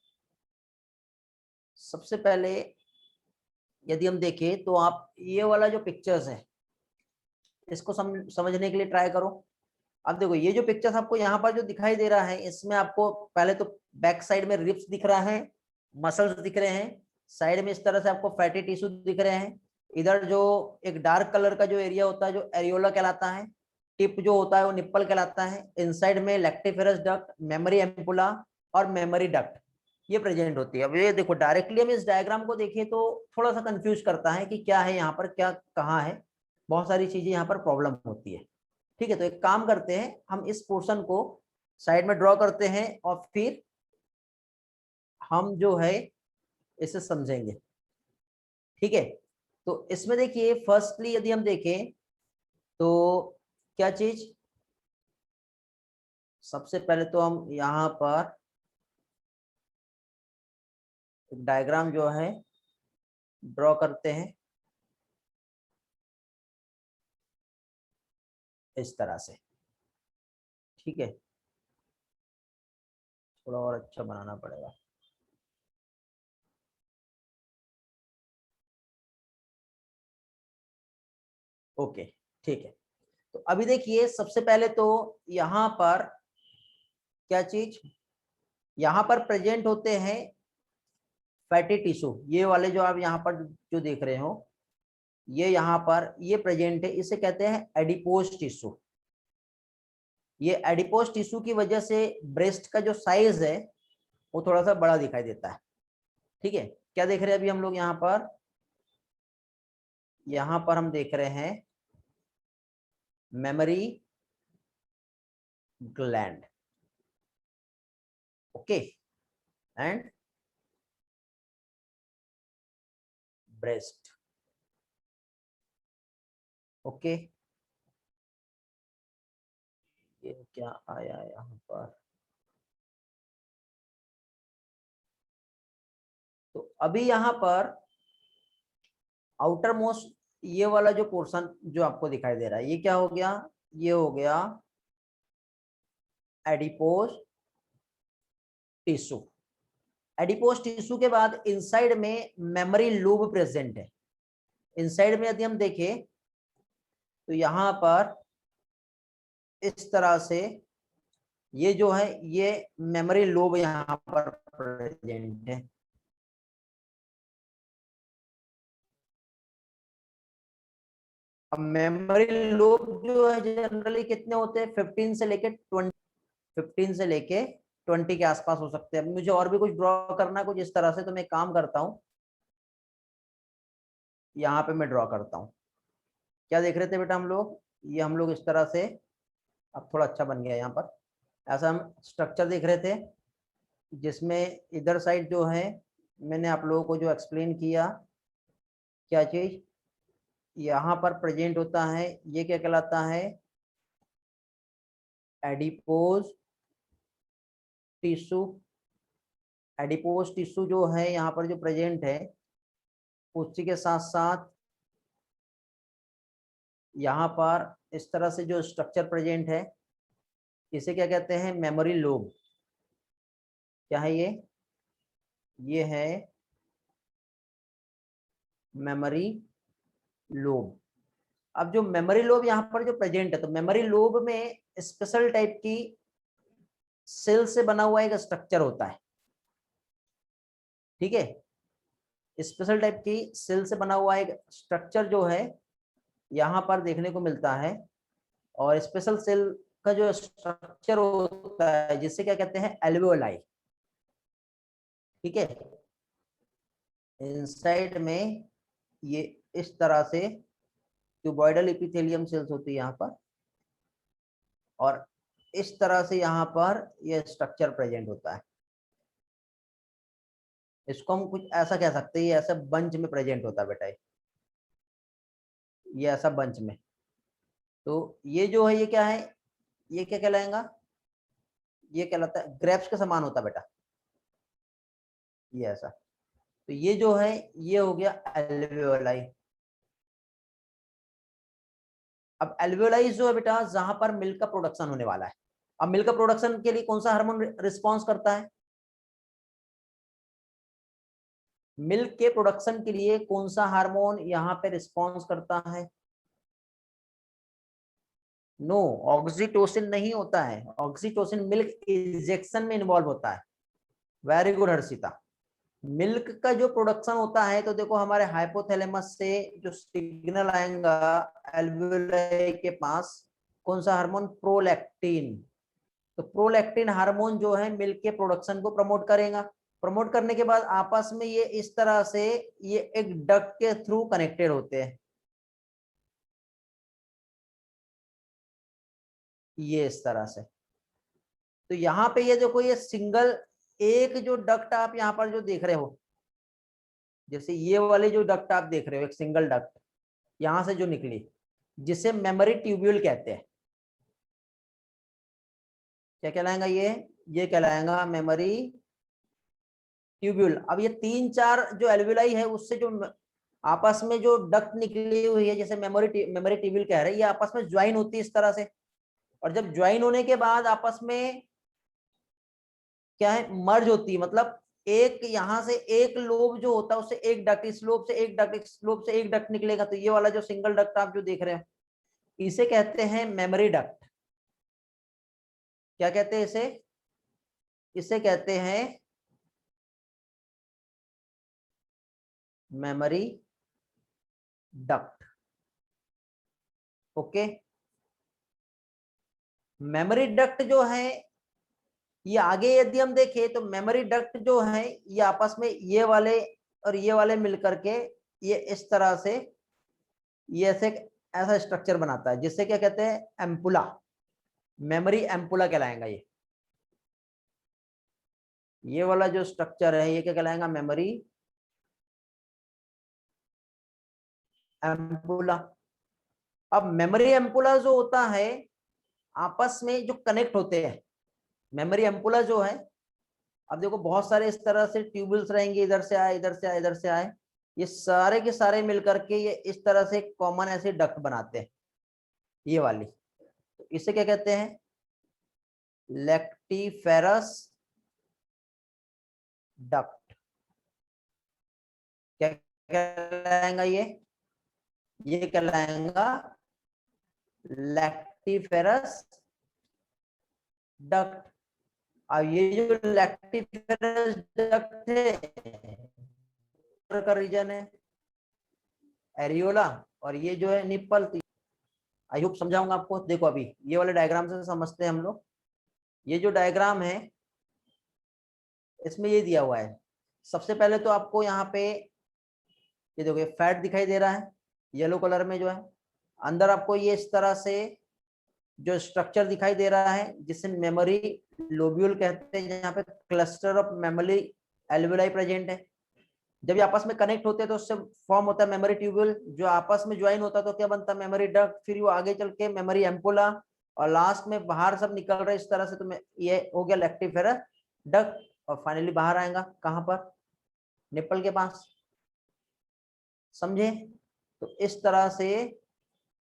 सबसे पहले यदि हम देखें तो आप ये वाला जो पिक्चर्स है इसको समझने के लिए ट्राई करो। अब देखो ये जो पिक्चर्स आपको यहाँ पर जो दिखाई दे रहा है, इसमें आपको पहले तो बैक साइड में रिब्स दिख रहा है, मसल्स दिख रहे हैं, साइड में इस तरह से आपको फैटी टिश्यू दिख रहे हैं, इधर जो एक डार्क कलर का जो एरिया होता है जो एरियोला कहलाता है, टिप जो होता है वो निप्पल कहलाता है, इनसाइड में लैक्टिफेरस डक्ट, मेमोरी एम्पुला और मेमोरी डक्ट ये प्रेजेंट होती है। अब ये देखो डायरेक्टली हम इस डायग्राम को देखें तो थोड़ा सा कंफ्यूज करता है कि क्या है यहाँ पर, क्या कहाँ है, बहुत सारी चीजें यहाँ पर प्रॉब्लम होती है। ठीक है, तो एक काम करते हैं, हम इस पोर्शन को साइड में ड्रॉ करते हैं और फिर हम जो है इसे समझेंगे। ठीक है, तो इसमें देखिए फर्स्टली यदि हम देखें तो क्या चीज, सबसे पहले तो हम यहाँ पर एक डायग्राम जो है ड्रॉ करते हैं इस तरह से। ठीक है, थोड़ा और अच्छा बनाना पड़ेगा। ओके, ठीक है, तो अभी देखिए सबसे पहले तो यहाँ पर क्या चीज, यहाँ पर प्रेजेंट होते हैं फैटी टिश्यू, ये वाले जो आप यहाँ पर जो देख रहे हो, ये यहाँ पर ये प्रेजेंट है, इसे कहते हैं एडिपोज टिश्यू। ये एडिपोज टिश्यू की वजह से ब्रेस्ट का जो साइज है वो थोड़ा सा बड़ा दिखाई देता है। ठीक है, क्या देख रहे हैं अभी हम लोग यहाँ पर हम देख रहे हैं memory gland, okay, and breast, okay. ये क्या आया यहाँ पर, तो अभी यहाँ पर आउटर मोस्ट ये वाला जो पोर्शन जो आपको दिखाई दे रहा है, ये क्या हो गया, ये हो गया एडिपोज टिश्यू। एडिपोज टिश्यू के बाद इनसाइड में मेमोरी लूब प्रेजेंट है। इनसाइड में यदि हम देखें तो यहाँ पर इस तरह से ये जो है ये मेमोरी लोब यहाँ पर प्रेजेंट है। अब मेमोरी लोब जो है जनरली कितने होते हैं, 15 से लेके 20, 15 से लेके 20 के आसपास हो सकते हैं। मुझे और भी कुछ ड्रॉ करना है कुछ इस तरह से, तो मैं काम करता हूँ, यहाँ पे मैं ड्रॉ करता हूँ। क्या देख रहे थे बेटा हम लोग, ये हम लोग इस तरह से, अब थोड़ा अच्छा बन गया यहाँ पर, ऐसा हम स्ट्रक्चर देख रहे थे जिसमें इधर साइड जो है मैंने आप लोगों को जो एक्सप्लेन किया, क्या चीज यहाँ पर प्रेजेंट होता है, ये क्या कहलाता है, एडिपोज टिश्यू। एडिपोज टिश्यू जो है यहाँ पर जो प्रेजेंट है, उसी के साथ साथ यहाँ पर इस तरह से जो स्ट्रक्चर प्रेजेंट है, इसे क्या कहते हैं, मेमोरी लोब। क्या है ये है मेमोरी लोब। अब जो मेमोरी लोब यहाँ पर जो प्रेजेंट है, तो मेमोरी लोब में स्पेशल टाइप की सेल से बना हुआ एक स्ट्रक्चर होता है। ठीक है, स्पेशल टाइप की सेल से बना हुआ एक स्ट्रक्चर जो है यहाँ पर देखने को मिलता है। और स्पेशल सेल का जो स्ट्रक्चर होता है जिसे क्या कहते हैं, एल्वेओलाई। ठीक है, इनसाइड में ये इस तरह से ट्यूबॉइडल एपिथेलियम सेल्स होती है यहाँ पर, और इस तरह से यहाँ पर ये स्ट्रक्चर प्रेजेंट होता है। इसको हम कुछ ऐसा कह सकते हैं, ये ऐसा बंच में प्रेजेंट होता है बेटा, ये ऐसा बंच में। तो ये जो है ये क्या है, ये क्या कहलाएगा, ये कहलाता है ग्रेप्स के समान होता है बेटा, ये ऐसा। तो ये जो है ये हो गया एल्वेओलाई। अब एल्वेओलाई जो है बेटा जहां पर मिल्क का प्रोडक्शन होने वाला है। अब मिल्क का प्रोडक्शन के लिए कौन सा हार्मोन रिस्पॉन्स करता है, मिल्क के प्रोडक्शन के लिए कौन सा हार्मोन यहाँ पे रिस्पॉन्स करता है, नो, ऑक्सीटोसिन नहीं होता है। ऑक्सीटोसिन मिल्क इंजेक्शन में इन्वॉल्व होता है। Very good Harshita. मिल्क का जो प्रोडक्शन होता है, तो देखो हमारे हाइपोथैलेमस से जो सिग्नल आएगा एल्वेओलाई के पास, कौन सा हार्मोन, प्रोलैक्टिन। तो प्रोलैक्टिन हार्मोन जो है मिल्क के प्रोडक्शन को प्रमोट करेगा। प्रमोट करने के बाद आपस में ये इस तरह से ये एक डक्ट के थ्रू कनेक्टेड होते हैं, ये इस तरह से। तो यहाँ पे ये देखो ये सिंगल एक जो डक्ट आप यहाँ पर जो देख रहे हो, जैसे ये वाले जो डक्ट आप देख रहे हो, एक सिंगल डक्ट यहां से जो निकली, जिसे मेमोरी ट्यूब्यूल कहते हैं। क्या कहलाएगा ये कहलाएगा मेमोरी ट्यूब्यूल। अब ये 3-4 जो एल्वेलाई है उससे जो आपस में जो डक्ट निकली हुई है, जैसे मेमोरी ट्यूब्यूल कह रहे हैं, ये आपस में ज्वाइन होती है इस तरह से। और जब ज्वाइन होने के बाद आपस में क्या है, मर्ज होती है, मतलब एक यहां से एक लोब जो होता है उससे एक डक्ट, इस लोब से एक डक्ट, इस लोब से एक डक्ट निकलेगा। तो ये वाला जो सिंगल डक्ट आप जो देख रहे हैं इसे कहते हैं मेमोरी डक्ट। क्या कहते हैं इसे, इसे कहते हैं memory duct. Okay, memory duct जो है ये आगे यदि हम देखें तो मेमोरी डक्ट जो है ये आपस में ये वाले और ये वाले मिलकर के ये इस तरह से ये ऐसे ऐसा स्ट्रक्चर बनाता है जिससे क्या कहते हैं, एम्पुला, मेमोरी एम्पुला कहलाएगा। ये वाला जो स्ट्रक्चर है ये क्या कहलाएगा, मेमोरी एम्पुला। अब मेमोरी एम्पुला जो होता है आपस में जो कनेक्ट होते हैं, मेमोरी एम्पुला जो है, अब देखो बहुत सारे इस तरह से ट्यूबुल्स रहेंगे, इधर से आए इधर से आए इधर से आए, ये सारे के सारे मिलकर के ये इस तरह से कॉमन ऐसे डक्ट बनाते हैं, ये वाली। तो इसे क्या कहते हैं, लैक्टिफेरस डक्ट। क्या कहलाएगा ये कहलाएगा लैक्टिफेरस डक्ट। अब ये जो लैक्टिफेरस डक्ट है का रीजन है एरियोला, और ये जो है निप्पल। आई होप समझाऊंगा आपको। देखो अभी ये वाले डायग्राम से समझते हैं हम लोग। ये जो डायग्राम है इसमें ये दिया हुआ है, सबसे पहले तो आपको यहाँ पे ये देखो फैट दिखाई दे रहा है येलो कलर में जो है, अंदर आपको ये इस तरह से जो स्ट्रक्चर दिखाई दे रहा है जिसे मेमोरी लोब्यूल कहते हैं, जहाँ पे cluster of memory alveoli present है। जब ये आपस में कनेक्ट होते हैं तो उससे फॉर्म होता है मेमोरी ट्यूब्यूल, जो आपस में ज्वाइन होता है तो क्या बनता है, मेमोरी डक्ट, फिर वो आगे चल के मेमोरी एम्पुला, और लास्ट में बाहर सब निकल रहे इस तरह से, तो ये हो गया लैक्टिफेरस डक्ट, और फाइनली बाहर आएगा कहाँ पर, निप्पल के पास। समझे? तो इस तरह से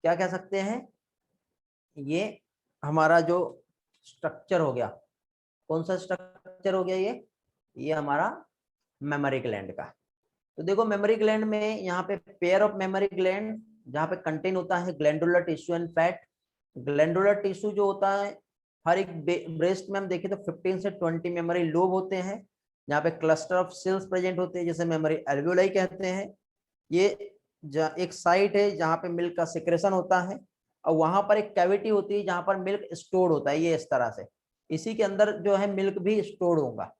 क्या कह सकते हैं, ये हमारा जो स्ट्रक्चर हो गया, कौन सा स्ट्रक्चर हो गया ये हमारा मेमोरी ग्लैंड का। तो देखो मेमोरी ग्लैंड में यहाँ पे पेयर ऑफ मेमोरी ग्लैंड जहाँ पे कंटेन होता है glandular tissue and fat. Glandular tissue जो होता है हर एक ब्रेस्ट में हम देखें तो 15 से 20 मेमोरी लोब होते हैं, जहाँ पे क्लस्टर ऑफ सेल्स प्रेजेंट होते हैं जिसे मेमोरी एल्वेओलाई कहते हैं। ये एक साइट है जहाँ पे मिल्क का सिक्रेशन होता है, और वहां पर एक कैविटी होती है जहाँ पर मिल्क स्टोर होता है, ये इस तरह से, इसी के अंदर जो है मिल्क भी स्टोर होगा।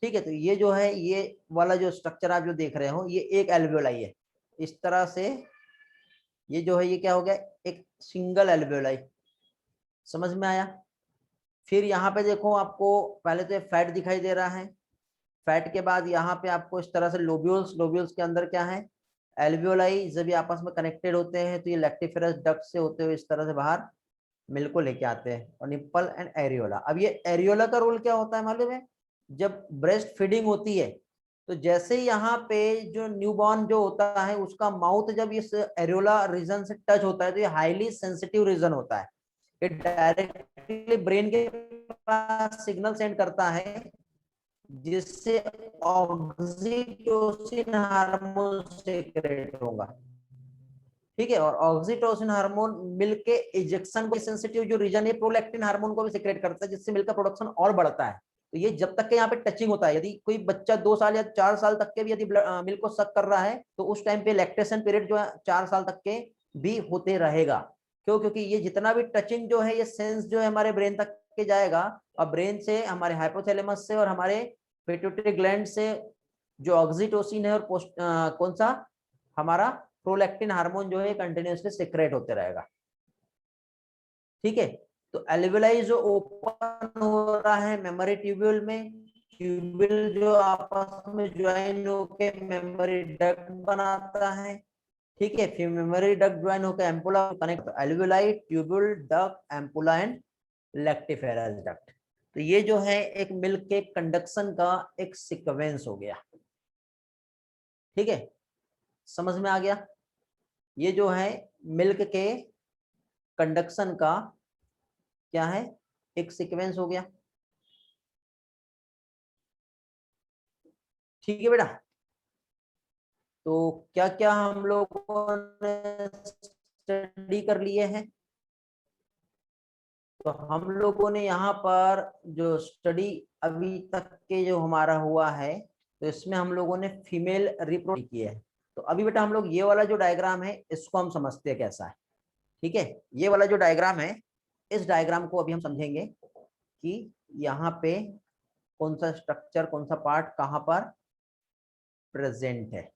ठीक है, तो ये जो है ये वाला जो स्ट्रक्चर आप जो देख रहे हो ये एक एल्वेओलाई है, इस तरह से ये जो है ये क्या हो गया, एक सिंगल एल्वेओलाई। समझ में आया? फिर यहाँ पे देखो आपको पहले तो फैट दिखाई दे रहा है, फैट के बाद यहाँ पे आपको इस तरह से लोब्यूल्स, लोब्यूल्स के अंदर क्या है, एल्वेओलाई। जब ये आपस में कनेक्टेड होते हैं तो ये लैक्टिफेरस डक्ट से होते हुए इस तरह से बाहर मिल्क को लेके आते हैं, और निप्पल एंड एरियोला। अब ये एरियोला का रोल क्या होता है मालूम है, जब ब्रेस्ट फीडिंग होती है तो जैसे यहाँ पे जो न्यूबॉर्न जो होता है उसका माउथ जब इस एरियोला रीजन से टच होता है तो ये हाईली सेंसिटिव रीजन होता है, ये डायरेक्टली ब्रेन के पास सिग्नल सेंड करता है जिससे ऑक्सीटोसिन हार्मोन सीक्रेट होगा। ठीक है, और ऑक्सीटोसिन हार्मोन मिल्क के इजेक्शन को सेंसिटिव जो रीजन है प्रोलैक्टिन हार्मोन को भी सीक्रेट करता है जिससे मिल्क का प्रोडक्शन और बढ़ता है। तो ये जब तक के यहाँ पे टचिंग होता है, यदि कोई बच्चा 2 साल या 4 साल तक के भी यदि मिल्क को सक कर रहा है तो उस टाइम पे लैक्टेशन पीरियड जो है 4 साल तक के भी होते रहेगा। क्यों? क्योंकि ये जितना भी टचिंग जो है ये सेंस जो है हमारे ब्रेन तक के जाएगा, और ब्रेन से हमारे हाइपोथैलेमस से और हमारे पिट्यूटरी ग्लैंड से जो ऑक्सीटोसिन है और कौन सा हमारा प्रोलैक्टिन हार्मोन जो है कंटिन्यूअसली सीक्रेट होते रहेगा। ठीक है, तो एल्वेओलाई जो ओपन हो रहा है मेमोरी ट्यूब्यूल में, ट्यूब्यूल जो आपस में ज्वाइन होके मेमोरी डक्ट बनाता है। ठीक है, फिर मेमोरी डक्ट ज्वाइन होकर ampulla connect, alveoli, tubule, duct, ampulla and lactiferous duct. तो ये जो है एक मिल्क के कंडक्शन का एक सीक्वेंस हो गया। ठीक है, समझ में आ गया? ये जो है मिल्क के कंडक्शन का क्या है, एक सीक्वेंस हो गया। ठीक है बेटा, तो क्या क्या हम लोगों ने स्टडी कर लिए हैं, तो हम लोगों ने यहाँ पर जो स्टडी अभी तक के जो हमारा हुआ है तो इसमें हम लोगों ने फीमेल रिप्रोडक्शन की है। तो अभी बेटा हम लोग ये वाला जो डायग्राम है इसको हम समझते हैं कैसा है। ठीक है, ये वाला जो डायग्राम है, इस डायग्राम को अभी हम समझेंगे कि यहाँ पे कौन सा स्ट्रक्चर, कौन सा पार्ट कहाँ पर प्रेजेंट है।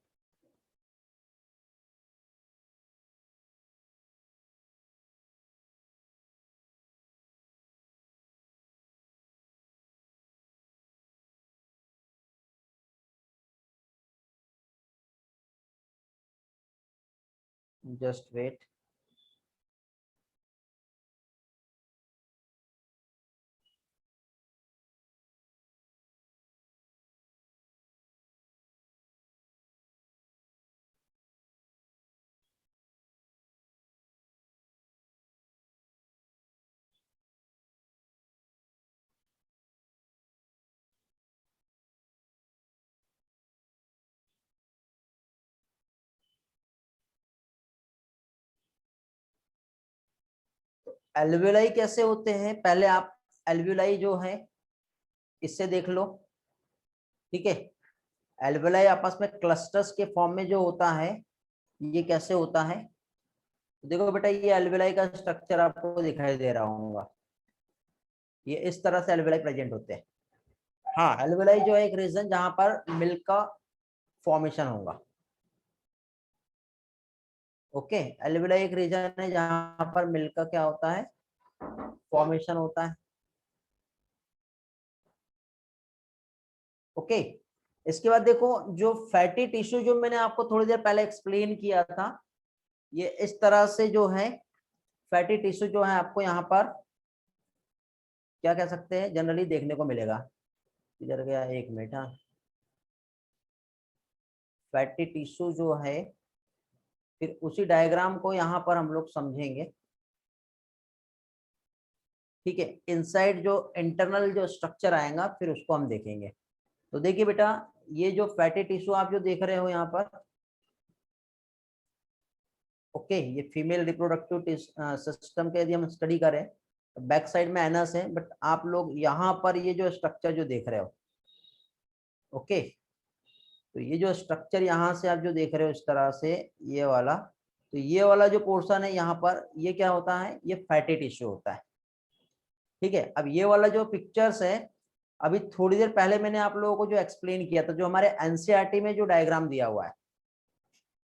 Just wait. एल्वेलाई कैसे होते हैं, पहले आप एल्वेलाई जो है इससे देख लो। ठीक है, एल्वेलाई आपस में क्लस्टर्स के फॉर्म में जो होता है, ये कैसे होता है। देखो बेटा, ये एल्वेलाई का स्ट्रक्चर आपको दिखाई दे रहा होगा, ये इस तरह से एल्वेलाई प्रेजेंट होते हैं। हाँ, एल्वेलाई जो है एक रीजन जहां पर मिल्क का फॉर्मेशन होगा। ओके, एल्वेलाई एक रीजन है जहां पर मिल्क का क्या होता है, फॉर्मेशन होता है। ओके, इसके बाद देखो, जो फैटी टिश्यू जो मैंने आपको थोड़ी देर पहले एक्सप्लेन किया था, ये इस तरह से जो है फैटी टिश्यू जो है आपको यहाँ पर क्या कह सकते हैं, जनरली देखने को मिलेगा। इधर गया, एक मिनट। हाँ, फैटी टिश्यू जो है, फिर उसी डायग्राम को यहाँ पर हम लोग समझेंगे। ठीक है, इनसाइड जो इंटरनल जो स्ट्रक्चर आएगा फिर उसको हम देखेंगे। तो देखिए बेटा, ये जो फैटी टिश्यू आप जो देख रहे हो यहाँ पर, ओके, ये फीमेल रिप्रोडक्टिव सिस्टम के यदि हम स्टडी करें, बैक साइड में एनस है, बट आप लोग यहाँ पर ये जो स्ट्रक्चर जो देख रहे हो, ओके, तो ये जो स्ट्रक्चर यहाँ से आप जो देख रहे हो इस तरह से, ये वाला, तो ये वाला जो पोर्शन है यहाँ पर, ये क्या होता है, ये फैटी टिश्यू होता है। ठीक है, अब ये वाला जो पिक्चर्स है, अभी थोड़ी देर पहले मैंने आप लोगों को जो एक्सप्लेन किया था, जो हमारे एनसीईआरटी में जो डायग्राम दिया हुआ है,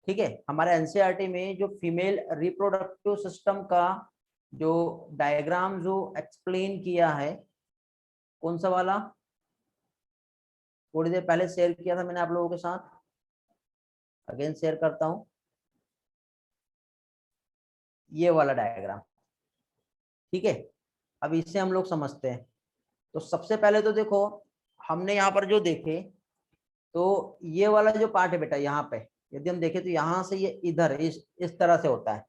ठीक है, हमारे एनसीईआरटी में जो फीमेल रिप्रोडक्टिव सिस्टम का जो डायग्राम जो एक्सप्लेन किया है, कौन सा वाला, थोड़ी देर पहले शेयर किया था मैंने आप लोगों के साथ, अगेन शेयर करता हूं, ये वाला डायग्राम। ठीक है, अब इसे हम लोग समझते हैं। तो सबसे पहले तो देखो, हमने यहाँ पर जो देखे, तो ये वाला जो पार्ट है बेटा, यहाँ पे यदि हम देखें तो यहाँ से ये इधर इस तरह से होता है।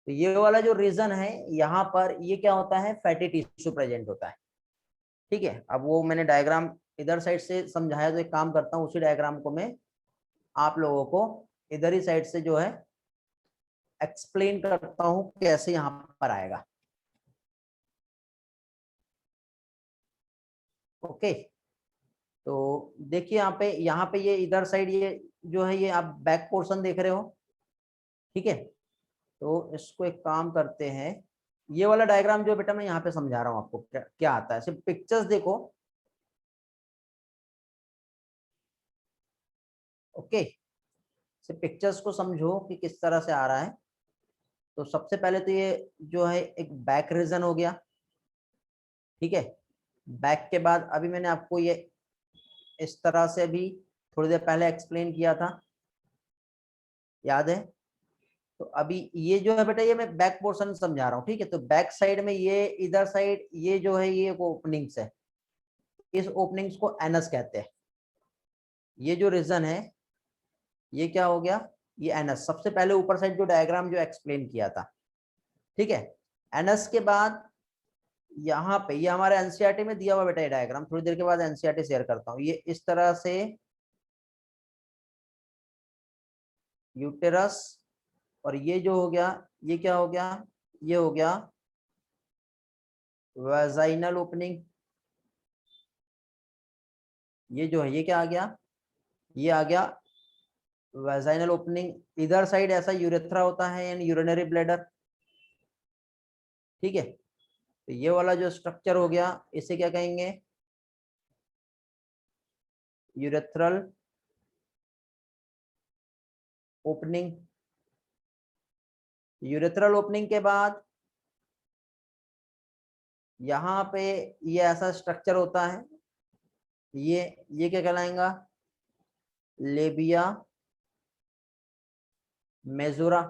तो ये वाला जो रीजन है यहाँ पर, ये क्या होता है, फैटी टिश्यू प्रेजेंट होता है। ठीक है, अब वो मैंने डायग्राम इधर साइड से समझाया, तो एक काम करता हूँ, उसी डायग्राम को मैं आप लोगों को इधर ही साइड से जो है एक्सप्लेन करता हूँ कैसे यहाँ पर आएगा। ओके, तो देखिए यहाँ पे ये इधर साइड ये जो है, ये आप बैक पोर्शन देख रहे हो। ठीक है, तो इसको एक काम करते हैं, ये वाला डायग्राम जो बेटा मैं यहाँ पे समझा रहा हूँ आपको, क्या आता है, सिर्फ पिक्चर्स देखो। ओके, सिर्फ पिक्चर्स को समझो कि किस तरह से आ रहा है। तो सबसे पहले तो ये जो है एक बैक रीजन हो गया। ठीक है, बैक के बाद अभी मैंने आपको ये इस तरह से भी थोड़ी देर पहले एक्सप्लेन किया था, याद है। तो अभी ये जो है बेटा, ये मैं बैक पोर्शन समझा रहा हूँ। ठीक है, तो बैक साइड में ये इधर साइड ये जो है, ये ओपनिंग्स है, इस ओपनिंग्स को एनस कहते हैं। ये जो रीजन है, ये क्या हो गया, ये एनस, सबसे पहले ऊपर साइड जो डायग्राम जो एक्सप्लेन किया था। ठीक है, एनस के बाद यहाँ पे ये हमारे एनसीईआरटी में दिया हुआ बेटा, ये डायग्राम थोड़ी देर के बाद एनसीईआरटी शेयर करता हूँ। ये इस तरह से यूटेरस, और ये जो हो गया, ये क्या हो गया, ये हो गया वेजाइनल ओपनिंग। ये जो है, ये क्या आ गया, ये आ गया वेजाइनल ओपनिंग इधर साइड ऐसा यूरेथ्रा होता है एंड यूरिनरी ब्लैडर, ठीक है। तो ये वाला जो स्ट्रक्चर हो गया इसे क्या कहेंगे, यूरेथ्रल ओपनिंग। यूरेथ्रल ओपनिंग के बाद यहाँ पे ये ऐसा स्ट्रक्चर होता है, ये क्या कहलाएगा, लेबिया मेजोरा,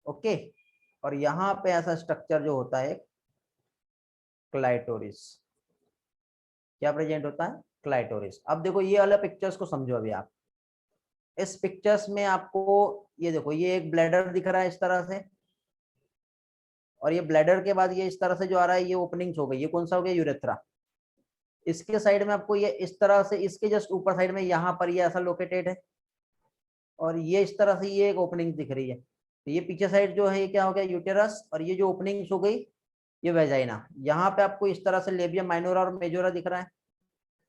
ओके। और यहाँ पे ऐसा स्ट्रक्चर जो होता है क्लाइटोरिस, क्या प्रेजेंट होता है, क्लाइटोरिस। अब देखो ये वाला पिक्चर्स को समझो अभी आप। इस पिक्चर्स में आपको ये देखो, ये एक ब्लैडर दिख रहा है इस तरह से, और ये ब्लैडर के बाद ये इस तरह से जो आ रहा है ये ओपनिंग्स हो गई, ये कौन सा हो गया, यूरेथ्रा। इसके साइड में आपको ये इस तरह से, इसके जस्ट ऊपर साइड में यहाँ पर ये ऐसा लोकेटेड है, और ये इस तरह से ये एक ओपनिंग दिख रही है। तो ये पीछे साइड जो है ये क्या हो गया, यूटेरस, और ये जो ओपनिंग्स हो गई ये वेजाइना। यहाँ पे आपको इस तरह से लेबिया माइनोरा और मेजोरा दिख रहा है।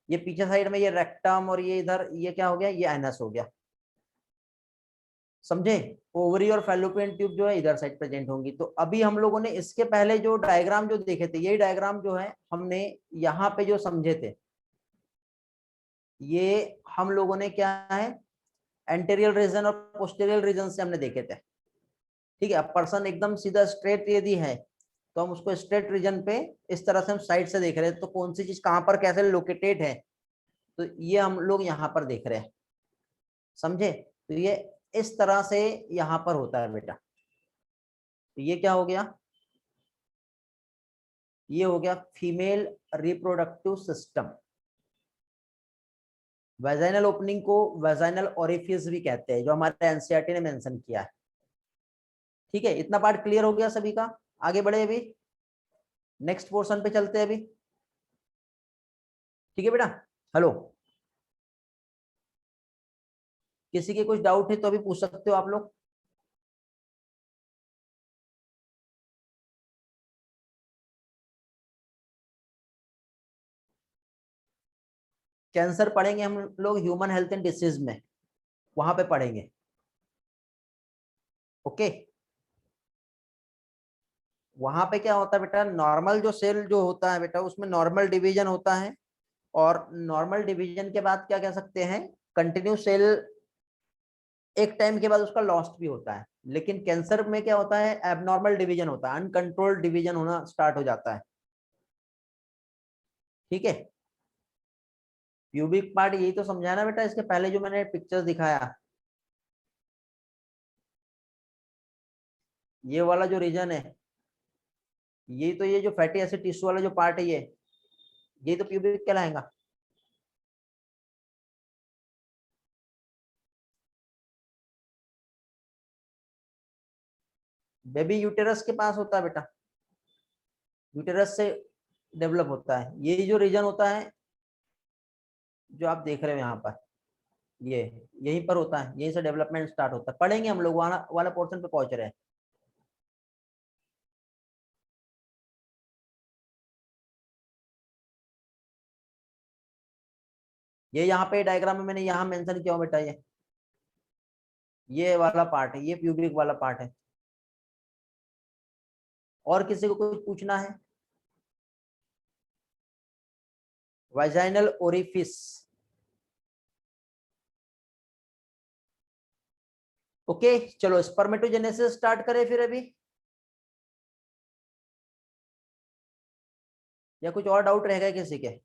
ये पीछे साइड में ये रेक्टम, और ये इधर ये क्या हो गया, ये एनस हो गया, समझे। ओवरी और फैलोपियन ट्यूब जो है इधर साइड प्रेजेंट होंगी। तो अभी हम लोगों ने इसके पहले जो डायग्राम जो देखे थे, यही डायग्राम जो है हमने यहाँ पे जो समझे थे, ये हम लोगों ने क्या है, एंटीरियर रीजन और पोस्टीरियर रीजन से हमने देखे थे, ठीक है। अब पर्सन एकदम सीधा स्ट्रेट यदि है तो हम उसको स्ट्रेट रीजन पे इस तरह से हम साइड से देख रहे हैं, तो कौन सी चीज कहां पर कैसे लोकेटेड है, तो ये हम लोग यहाँ पर देख रहे हैं, समझे। तो ये इस तरह से यहाँ पर होता है बेटा। तो ये क्या हो गया, ये हो गया female reproductive system. Vaginal opening को वेजाइनल ओरिफिस भी कहते हैं, जो हमारे एनसीईआरटी ने मेंशन किया है, ठीक है। इतना पार्ट क्लियर हो गया सभी का। आगे बढ़े अभी, नेक्स्ट पोर्शन पे चलते हैं अभी, ठीक है बेटा। हेलो, किसी के कुछ डाउट है तो अभी पूछ सकते हो आप लोग। कैंसर पढ़ेंगे हम लोग ह्यूमन हेल्थ एंड डिसीज में, वहां पे पढ़ेंगे, ओके। वहां पे क्या होता है बेटा, नॉर्मल जो सेल जो होता है बेटा, उसमें नॉर्मल डिवीजन होता है, और नॉर्मल डिवीजन के बाद क्या कह सकते हैं, कंटिन्यू सेल एक टाइम के बाद उसका लॉस्ट भी होता है। लेकिन कैंसर में क्या होता है, एबनॉर्मल डिवीजन होता है, अनकंट्रोल्ड डिवीजन होना स्टार्ट हो जाता है, ठीक है। प्यूबिक पार्ट यही तो समझाया ना बेटा, इसके पहले जो मैंने पिक्चर्स दिखाया, ये वाला जो रीजन है, ये तो ये जो फैटी एसिड टिश्यू वाला जो पार्ट है ये तो प्यूबिक कहलाएगा। बेबी यूटेरस के पास होता है बेटा, यूटेरस से डेवलप होता है। ये जो रीजन होता है जो आप देख रहे हो यहाँ पर, ये यहीं पर होता है, यहीं से डेवलपमेंट स्टार्ट होता है। पढ़ेंगे हम लोग, वहां वाला पोर्शन पे पहुंच रहे हैं। ये यहाँ पे डायग्राम में मैंने यहाँ मेंशन किया बेटा, ये वाला पार्ट है, ये प्यूबिक वाला पार्ट है। और किसी को कुछ पूछना है, वाजाइनल ओरिफिस, ओके। चलो स्पर्मेटोजेनेसिस स्टार्ट करें फिर अभी, या कुछ और डाउट रहेगा किसी के।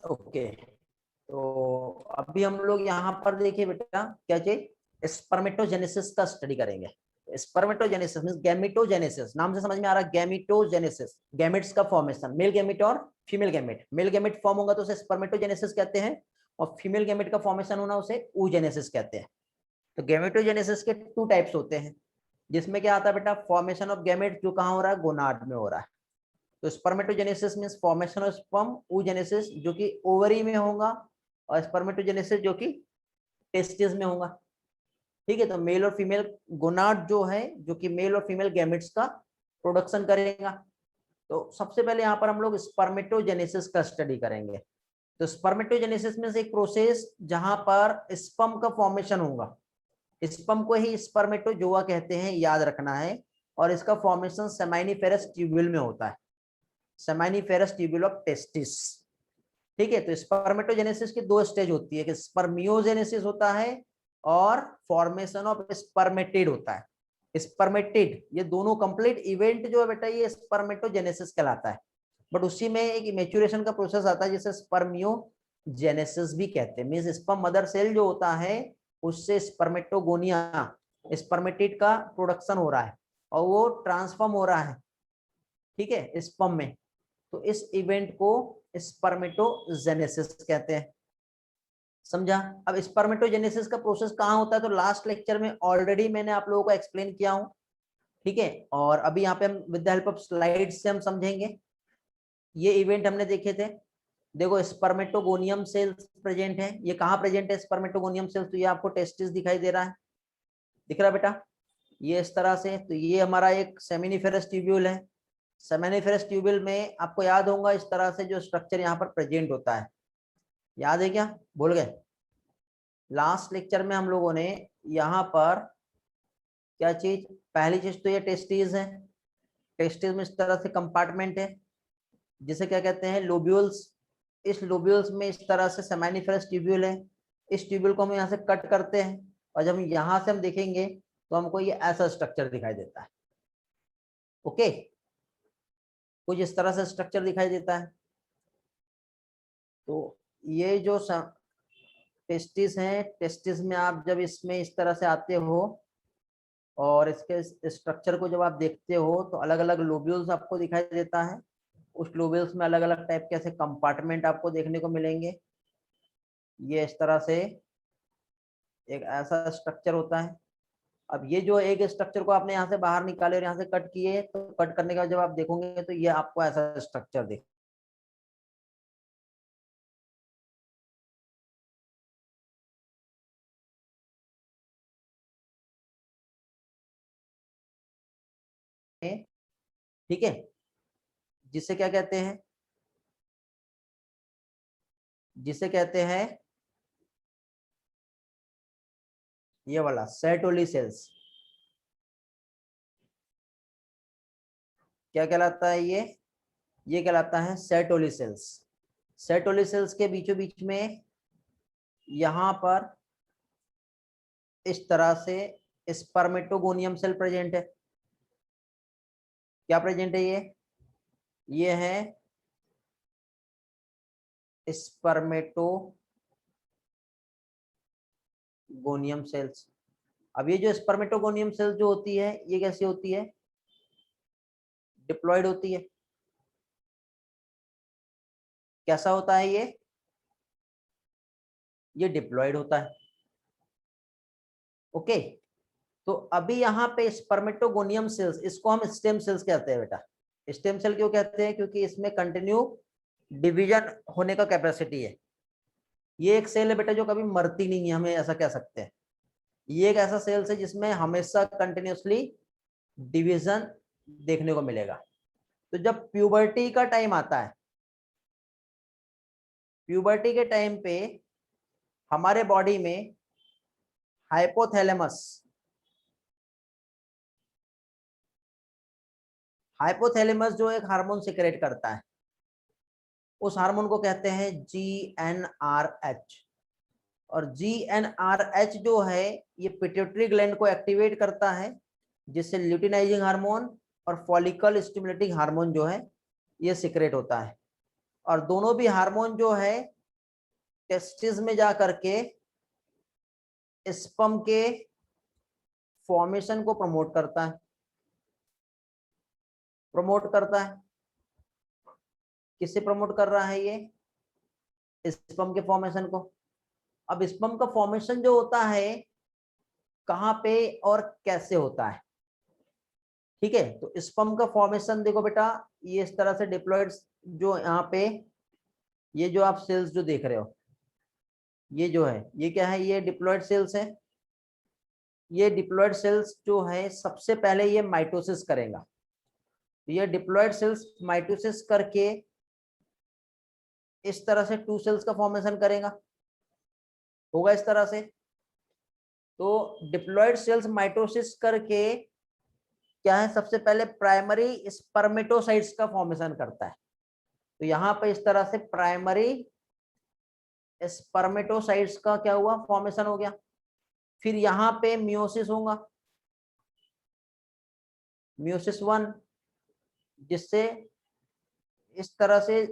ओके, तो अभी हम लोग यहाँ पर देखिए बेटा, क्या चाहिए, स्पर्मेटोजेनेसिस का स्टडी करेंगे। स्पर्मेटोजेनेसिस मींस गैमेटोजेनेसिस, नाम से समझ में आ रहा है, गैमेटोजेनेसिस, गैमेट्स का फॉर्मेशन, मेल गैमेट और female gamete. Male gamete form होगा तो उसे स्पर्मेटोजेनेसिस कहते हैं, और फीमेल गैमेट का फॉर्मेशन होना उसे oogenesis कहते हैं। तो गैमेटोजेनेसिस के टू टाइप्स होते हैं, जिसमें क्या आता है बेटा, फॉर्मेशन ऑफ गैमेट जो कहाँ हो रहा है, गोनाड में हो रहा है। तो spermatogenesis means formation of sperm, oogenesis जो कि ओवरी में होगा, और स्पर्मेटोजेनेसिस जो कि टेस्टिस में होगा, ठीक है। तो मेल और फीमेल गोनाड जो है, जो कि मेल और फीमेल गैमेट्स का प्रोडक्शन करेगा। तो सबसे पहले यहाँ पर हम लोग स्पर्मेटोजेनेसिस का स्टडी करेंगे। तो स्पर्मेटोजेनेसिस में से एक प्रोसेस जहां पर स्पर्म का फॉर्मेशन होगा, स्पर्म को ही स्पर्मेटोजोआ कहते हैं, याद रखना है। और इसका फॉर्मेशन सेमाइनिफेरस ट्यूब्यूल में होता है, सेमाइनिफेरस ट्यूब्यूल ऑफ टेस्टिस। ठीक है, तो स्पर्मेटोजेनेसिस की दो स्टेज होती है कि स्पर्मियोजेनेसिस होता है और फॉर्मेशन ऑफ स्पर्मेटिड होता है। स्पर्मेटिड, ये दोनों कंप्लीट इवेंट जो है बेटा ये स्पर्मेटोजेनेसिस कहलाता है। बट उसी में एक मैच्योरेशन का प्रोसेस आता है जिसे स्पर्मियोजेनेसिस भी कहते हैं। मींस स्पर्म मदर सेल जो होता है उससे स्पर्मेटोगोनिया, स्पर्मेटिड का प्रोडक्शन हो रहा है और वो ट्रांसफॉर्म हो रहा है, ठीक है, स्पर्म में। तो इस इवेंट को स्पर्मेटोजेनेसिस कहते हैं। समझा? अब स्पर्मेटोजेनेसिस का प्रोसेस कहाँ होता है तो लास्ट लेक्चर में ऑलरेडी मैंने आप लोगों को एक्सप्लेन किया हूं, ठीक है। और अभी यहाँ पे हम with the help of slides से हम समझेंगे। ये इवेंट हमने देखे थे। देखो स्पर्मेटोगोनियम सेल्स प्रेजेंट है। ये कहाँ प्रेजेंट है स्पर्मेटोगोनियम सेल्स? तो ये आपको टेस्टिस दिखाई दे रहा है, दिख रहा है बेटा? ये इस तरह से, तो ये हमारा एक सेमिनिफेरस ट्यूब्यूल है। सेमिनिफेरस ट्यूब्यूल में आपको याद होगा इस तरह से जो स्ट्रक्चर यहाँ पर प्रेजेंट होता है, याद है क्या? भूल गए? लास्ट लेक्चर में हम लोगों ने यहाँ पर क्या चीज, पहली चीज तो ये टेस्टिस है। टेस्टिस में इस तरह से कंपार्टमेंट है जिसे क्या कहते हैं, लोब्यूल्स। इस लोब्यूल्स में इस तरह से सेमिनिफेरस ट्यूब्यूल है। इस ट्यूब्यूल को हम यहाँ से कट करते हैं और जब यहाँ से हम देखेंगे तो हमको ये ऐसा स्ट्रक्चर दिखाई देता है। ओके, कुछ इस तरह से स्ट्रक्चर दिखाई देता है। तो ये जो टेस्टिस है, टेस्टिस में आप जब इसमें इस तरह से आते हो और इसके स्ट्रक्चर को जब आप देखते हो तो अलग अलग लोब्यूल्स आपको दिखाई देता है। उस लोब्यूल्स में अलग अलग टाइप के ऐसे कंपार्टमेंट आपको देखने को मिलेंगे। ये इस तरह से एक ऐसा स्ट्रक्चर होता है। अब ये जो एक स्ट्रक्चर को आपने यहाँ से बाहर निकाले और यहाँ से कट किए, तो कट करने के बाद जब आप देखोगे तो ये आपको ऐसा स्ट्रक्चर दिख, ठीक है, जिसे क्या कहते हैं, जिसे कहते हैं ये वाला सेटोली सेल्स। क्या कहलाता है ये कहलाता है सेटोली सेल्स। सेटोली सेल्स के बीचों बीच में यहाँ पर इस तरह से स्पर्मेटोगोनियम सेल प्रेजेंट है। क्या प्रेजेंट है ये है स्पर्मेटोगोनियम सेल्स। अब ये जो स्पर्मेटोगोनियम सेल्स जो होती है ये कैसी होती है, डिप्लॉयड होती है। कैसा होता है ये डिप्लॉयड होता है। ओके, तो अभी यहाँ पे स्पर्मेटोगोनियम सेल्स, इसको हम स्टेम सेल्स कहते हैं बेटा। स्टेम सेल क्यों कहते हैं? क्योंकि इसमें कंटिन्यू डिवीजन होने का कैपेसिटी है। ये एक सेल है बेटा जो कभी मरती नहीं है, हमें ऐसा कह सकते हैं। ये एक ऐसा सेल्स है जिसमें हमेशा कंटिन्यूसली डिवीजन देखने को मिलेगा। तो जब प्यूबर्टी का टाइम आता है, प्यूबर्टी के टाइम पे हमारे बॉडी में हाइपोथैलेमस, हाइपोथैलेमस जो एक हार्मोन सिक्रेट करता है, उस हार्मोन को कहते हैं GnRH। और GnRH जो है ये पिट्यूटरी ग्लैंड को एक्टिवेट करता है, जिससे ल्यूटिनाइजिंग हार्मोन और फॉलिकल स्टिमुलेटिंग हार्मोन जो है ये सिक्रेट होता है। और दोनों भी हार्मोन जो है टेस्टिस में जा करके स्पर्म के फॉर्मेशन को प्रमोट करता है, प्रमोट करता है। किससे प्रमोट कर रहा है ये? स्पर्म के फॉर्मेशन को। अब स्पर्म का फॉर्मेशन जो होता है कहाँ पे और कैसे होता है, ठीक है। तो स्पर्म का फॉर्मेशन देखो बेटा, ये इस तरह से डिप्लॉयड, जो यहाँ पे ये जो आप सेल्स जो देख रहे हो ये जो है ये क्या है, ये डिप्लॉयड सेल्स है। ये डिप्लॉयड सेल्स जो है सबसे पहले ये माइटोसिस करेगा। ये डिप्लॉयड सेल्स माइटोसिस करके इस तरह से 2 सेल्स का फॉर्मेशन करेगा, होगा इस तरह से। तो डिप्लॉयड सेल्स माइटोसिस करके क्या है, सबसे पहले प्राइमरी स्पर्मेटोसाइट्स का फॉर्मेशन करता है। तो यहाँ पे इस तरह से प्राइमरी स्पर्मेटोसाइट्स का क्या हुआ, फॉर्मेशन हो गया। फिर यहाँ पे मियोसिस होगा, मियोसिस 1, जिससे इस तरह से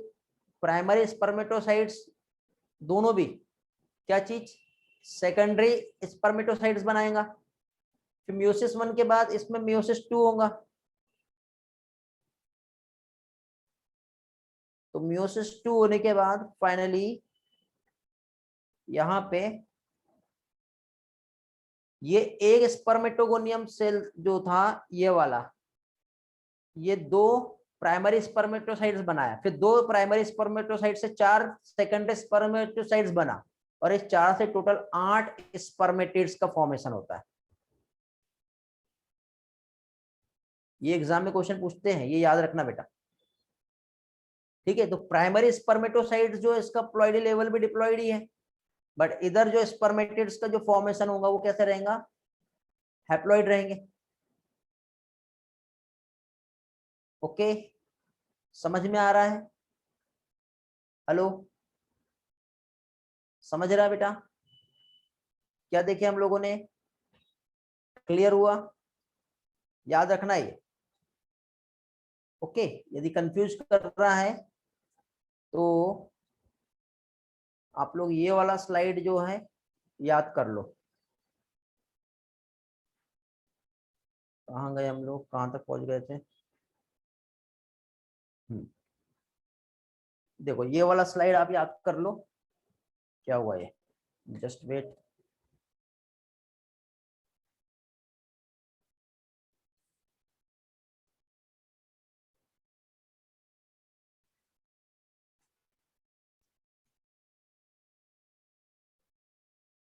प्राइमरी स्पर्मेटोसाइट्स दोनों भी क्या चीज, सेकेंडरी स्पर्मेटोसाइट्स बनाएगा। फिर मियोसिस 1 के बाद इसमें मियोसिस 2 होगा। तो मियोसिस 2 होने के बाद फाइनली यहाँ पे ये एक स्पर्मेटोगोनियम सेल जो था ये वाला, ये 2 प्राइमरी स्पर्मेटोसाइट्स बनाया, फिर 2 प्राइमरी स्पर्मेटोसाइट से 4 सेकेंडरी स्पर्मेटोसाइट्स बना, और इस 4 से टोटल 8 स्पर्मेटिड्स का फॉर्मेशन होता है। ये एग्जाम में क्वेश्चन पूछते हैं, ये याद रखना बेटा, ठीक है। तो प्राइमरी स्पर्मेटोसाइट्स जो इसका प्लॉइडी लेवल भी डिप्लॉइड ही है, बट इधर जो स्पर्मेटिड्स का जो फॉर्मेशन होगा वो कैसे रहेगा, हैप्लॉइड रहेंगे। ओके, समझ में आ रहा है? हेलो, समझ रहा है बेटा? क्या देखे हम लोगों ने, क्लियर हुआ? याद रखना ये। ओके, यदि कंफ्यूज कर रहा है तो आप लोग ये वाला स्लाइड जो है याद कर लो। कहाँ गए हम लोग, कहाँ तक पहुंच गए थे? देखो ये वाला स्लाइड आप याद कर लो, क्या हुआ ये, जस्ट वेट।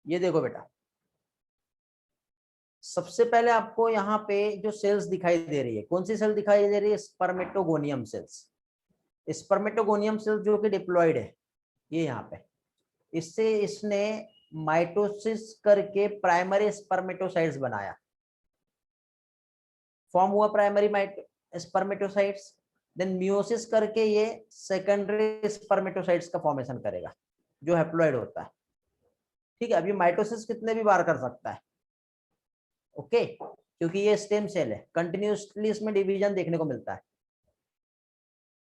ये देखो बेटा, सबसे पहले आपको यहाँ पे जो सेल्स दिखाई दे रही है, कौन सी सेल दिखाई दे रही है, स्पर्मेटोगोनियम सेल्स। स्पर्मेटोगोनियम सेल्स जो कि डिप्लॉयड है, ये यहाँ पे, इससे इसने माइटोसिस करके प्राइमरी स्पर्मेटोसाइट्स बनाया, फॉर्म हुआ प्राइमरी स्पर्मेटोसाइट्स। देन मियोसिस करके ये सेकेंडरी स्पर्मेटोसाइट्स का फॉर्मेशन करेगा जो हैप्लॉइड होता है, ठीक है। अभी माइटोसिस कितने भी बार कर सकता है, ओके, क्योंकि ये स्टेम सेल है, कंटिन्यूसली इसमें डिवीजन देखने को मिलता है,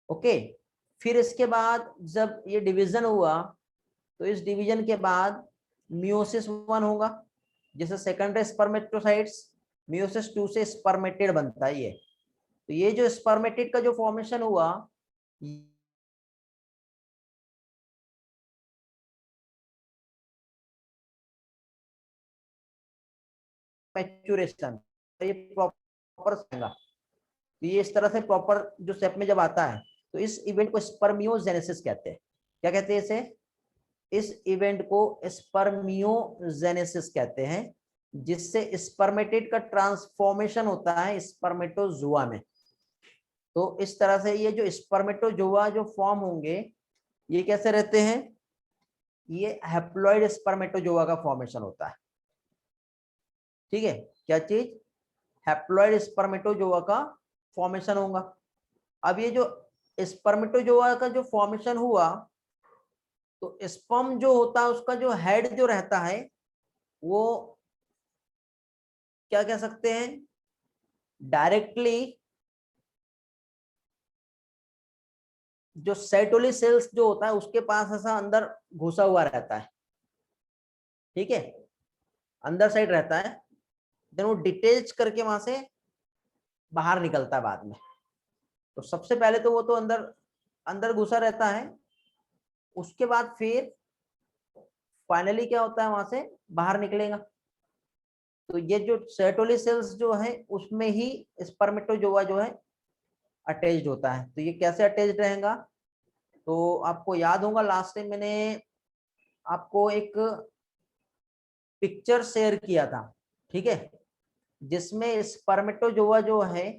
ओके। फिर इसके बाद जब ये डिवीजन हुआ तो इस डिवीजन के बाद मियोसिस 1 होगा, जैसे सेकेंडरी स्पर्मेटोसाइट्स, मियोसिस 2 से स्पर्मेटिड बनता है ये। तो ये जो स्पर्मेटिड का जो फॉर्मेशन हुआ, मैच्योरेशन, ये प्रॉपर आएगा। तो ये इस तरह से प्रॉपर जो शेप में जब आता है तो इस इवेंट को स्पर्मियोजेनेसिस कहते हैं। क्या कहते हैं इसे, इस इवेंट को स्पर्मियोजेनेसिस कहते हैं, जिससे स्पर्मेटिड का ट्रांसफॉर्मेशन होता है स्पर्मेटोजुआ में। तो इस तरह से ये जो स्पर्मेटोजुआ जो फॉर्म होंगे, ये कैसे रहते हैं, ये हैप्लॉइड स्पर्मेटोजुआ का फॉर्मेशन होता है, ठीक है। क्या चीज, हैप्लॉइड स्पर्मेटोजोआ का फॉर्मेशन होगा। अब ये जो स्पर्मेटोजोआ का जो फॉर्मेशन हुआ, तो स्पर्म जो होता है उसका जो हेड जो रहता है वो क्या कह सकते हैं, डायरेक्टली जो सेटोली सेल्स जो होता है उसके पास ऐसा अंदर घुसा हुआ रहता है, ठीक है, अंदर साइड रहता है। देन वो डिटेच करके वहां से बाहर निकलता है बाद में। तो सबसे पहले तो वो तो अंदर अंदर घुसा रहता है, उसके बाद फिर फाइनली क्या होता है, वहां से बाहर निकलेगा। तो ये जो सर्टोली सेल्स जो है उसमें ही स्पर्मेटोजोआ जो है अटैच्ड होता है। तो ये कैसे अटैच्ड रहेगा, तो आपको याद होगा लास्ट टाइम मैंने आपको एक पिक्चर शेयर किया था, ठीक है, जिसमें स्पर्मेटोजोआ जो है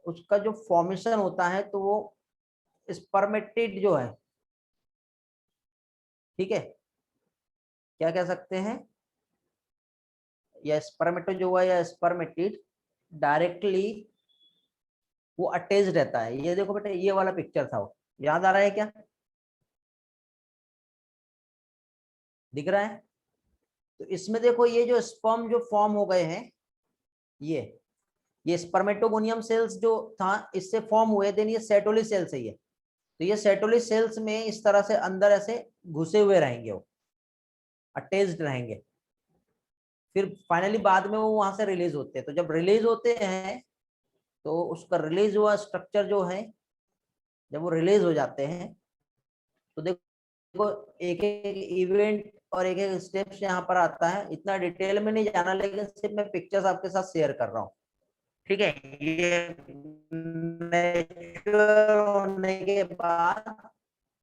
उसका जो फॉर्मेशन होता है तो वो स्पर्मेटिड जो है, ठीक है, क्या कह सकते हैं, या स्पर्मेटो जो हुआ या स्पर्मेटिड डायरेक्टली वो अटैच रहता है। ये देखो बेटा, ये वाला पिक्चर था, वो याद आ रहा है क्या, दिख रहा है? तो इसमें देखो ये जो स्पर्म जो फॉर्म हो गए हैं, ये स्पर्मेटोगोनियम सेल्स जो था इससे फॉर्म हुए, देन ये सेटोली सेल्स है ये। तो ये सेटोली सेल्स में इस तरह से अंदर ऐसे घुसे हुए रहेंगे, वो अटैच्ड रहेंगे। फिर फाइनली बाद में वो वहां से रिलीज होते हैं। तो जब रिलीज होते हैं तो उसका रिलीज हुआ स्ट्रक्चर जो है, जब वो रिलीज हो जाते हैं तो देखो एक एक इवेंट और एक एक स्टेप्स यहाँ पर आता है। इतना डिटेल में नहीं जाना, लेकिन सिर्फ मैं पिक्चर्स आपके साथ शेयर कर रहा हूँ, ठीक है। ये मैच्योर होने के बाद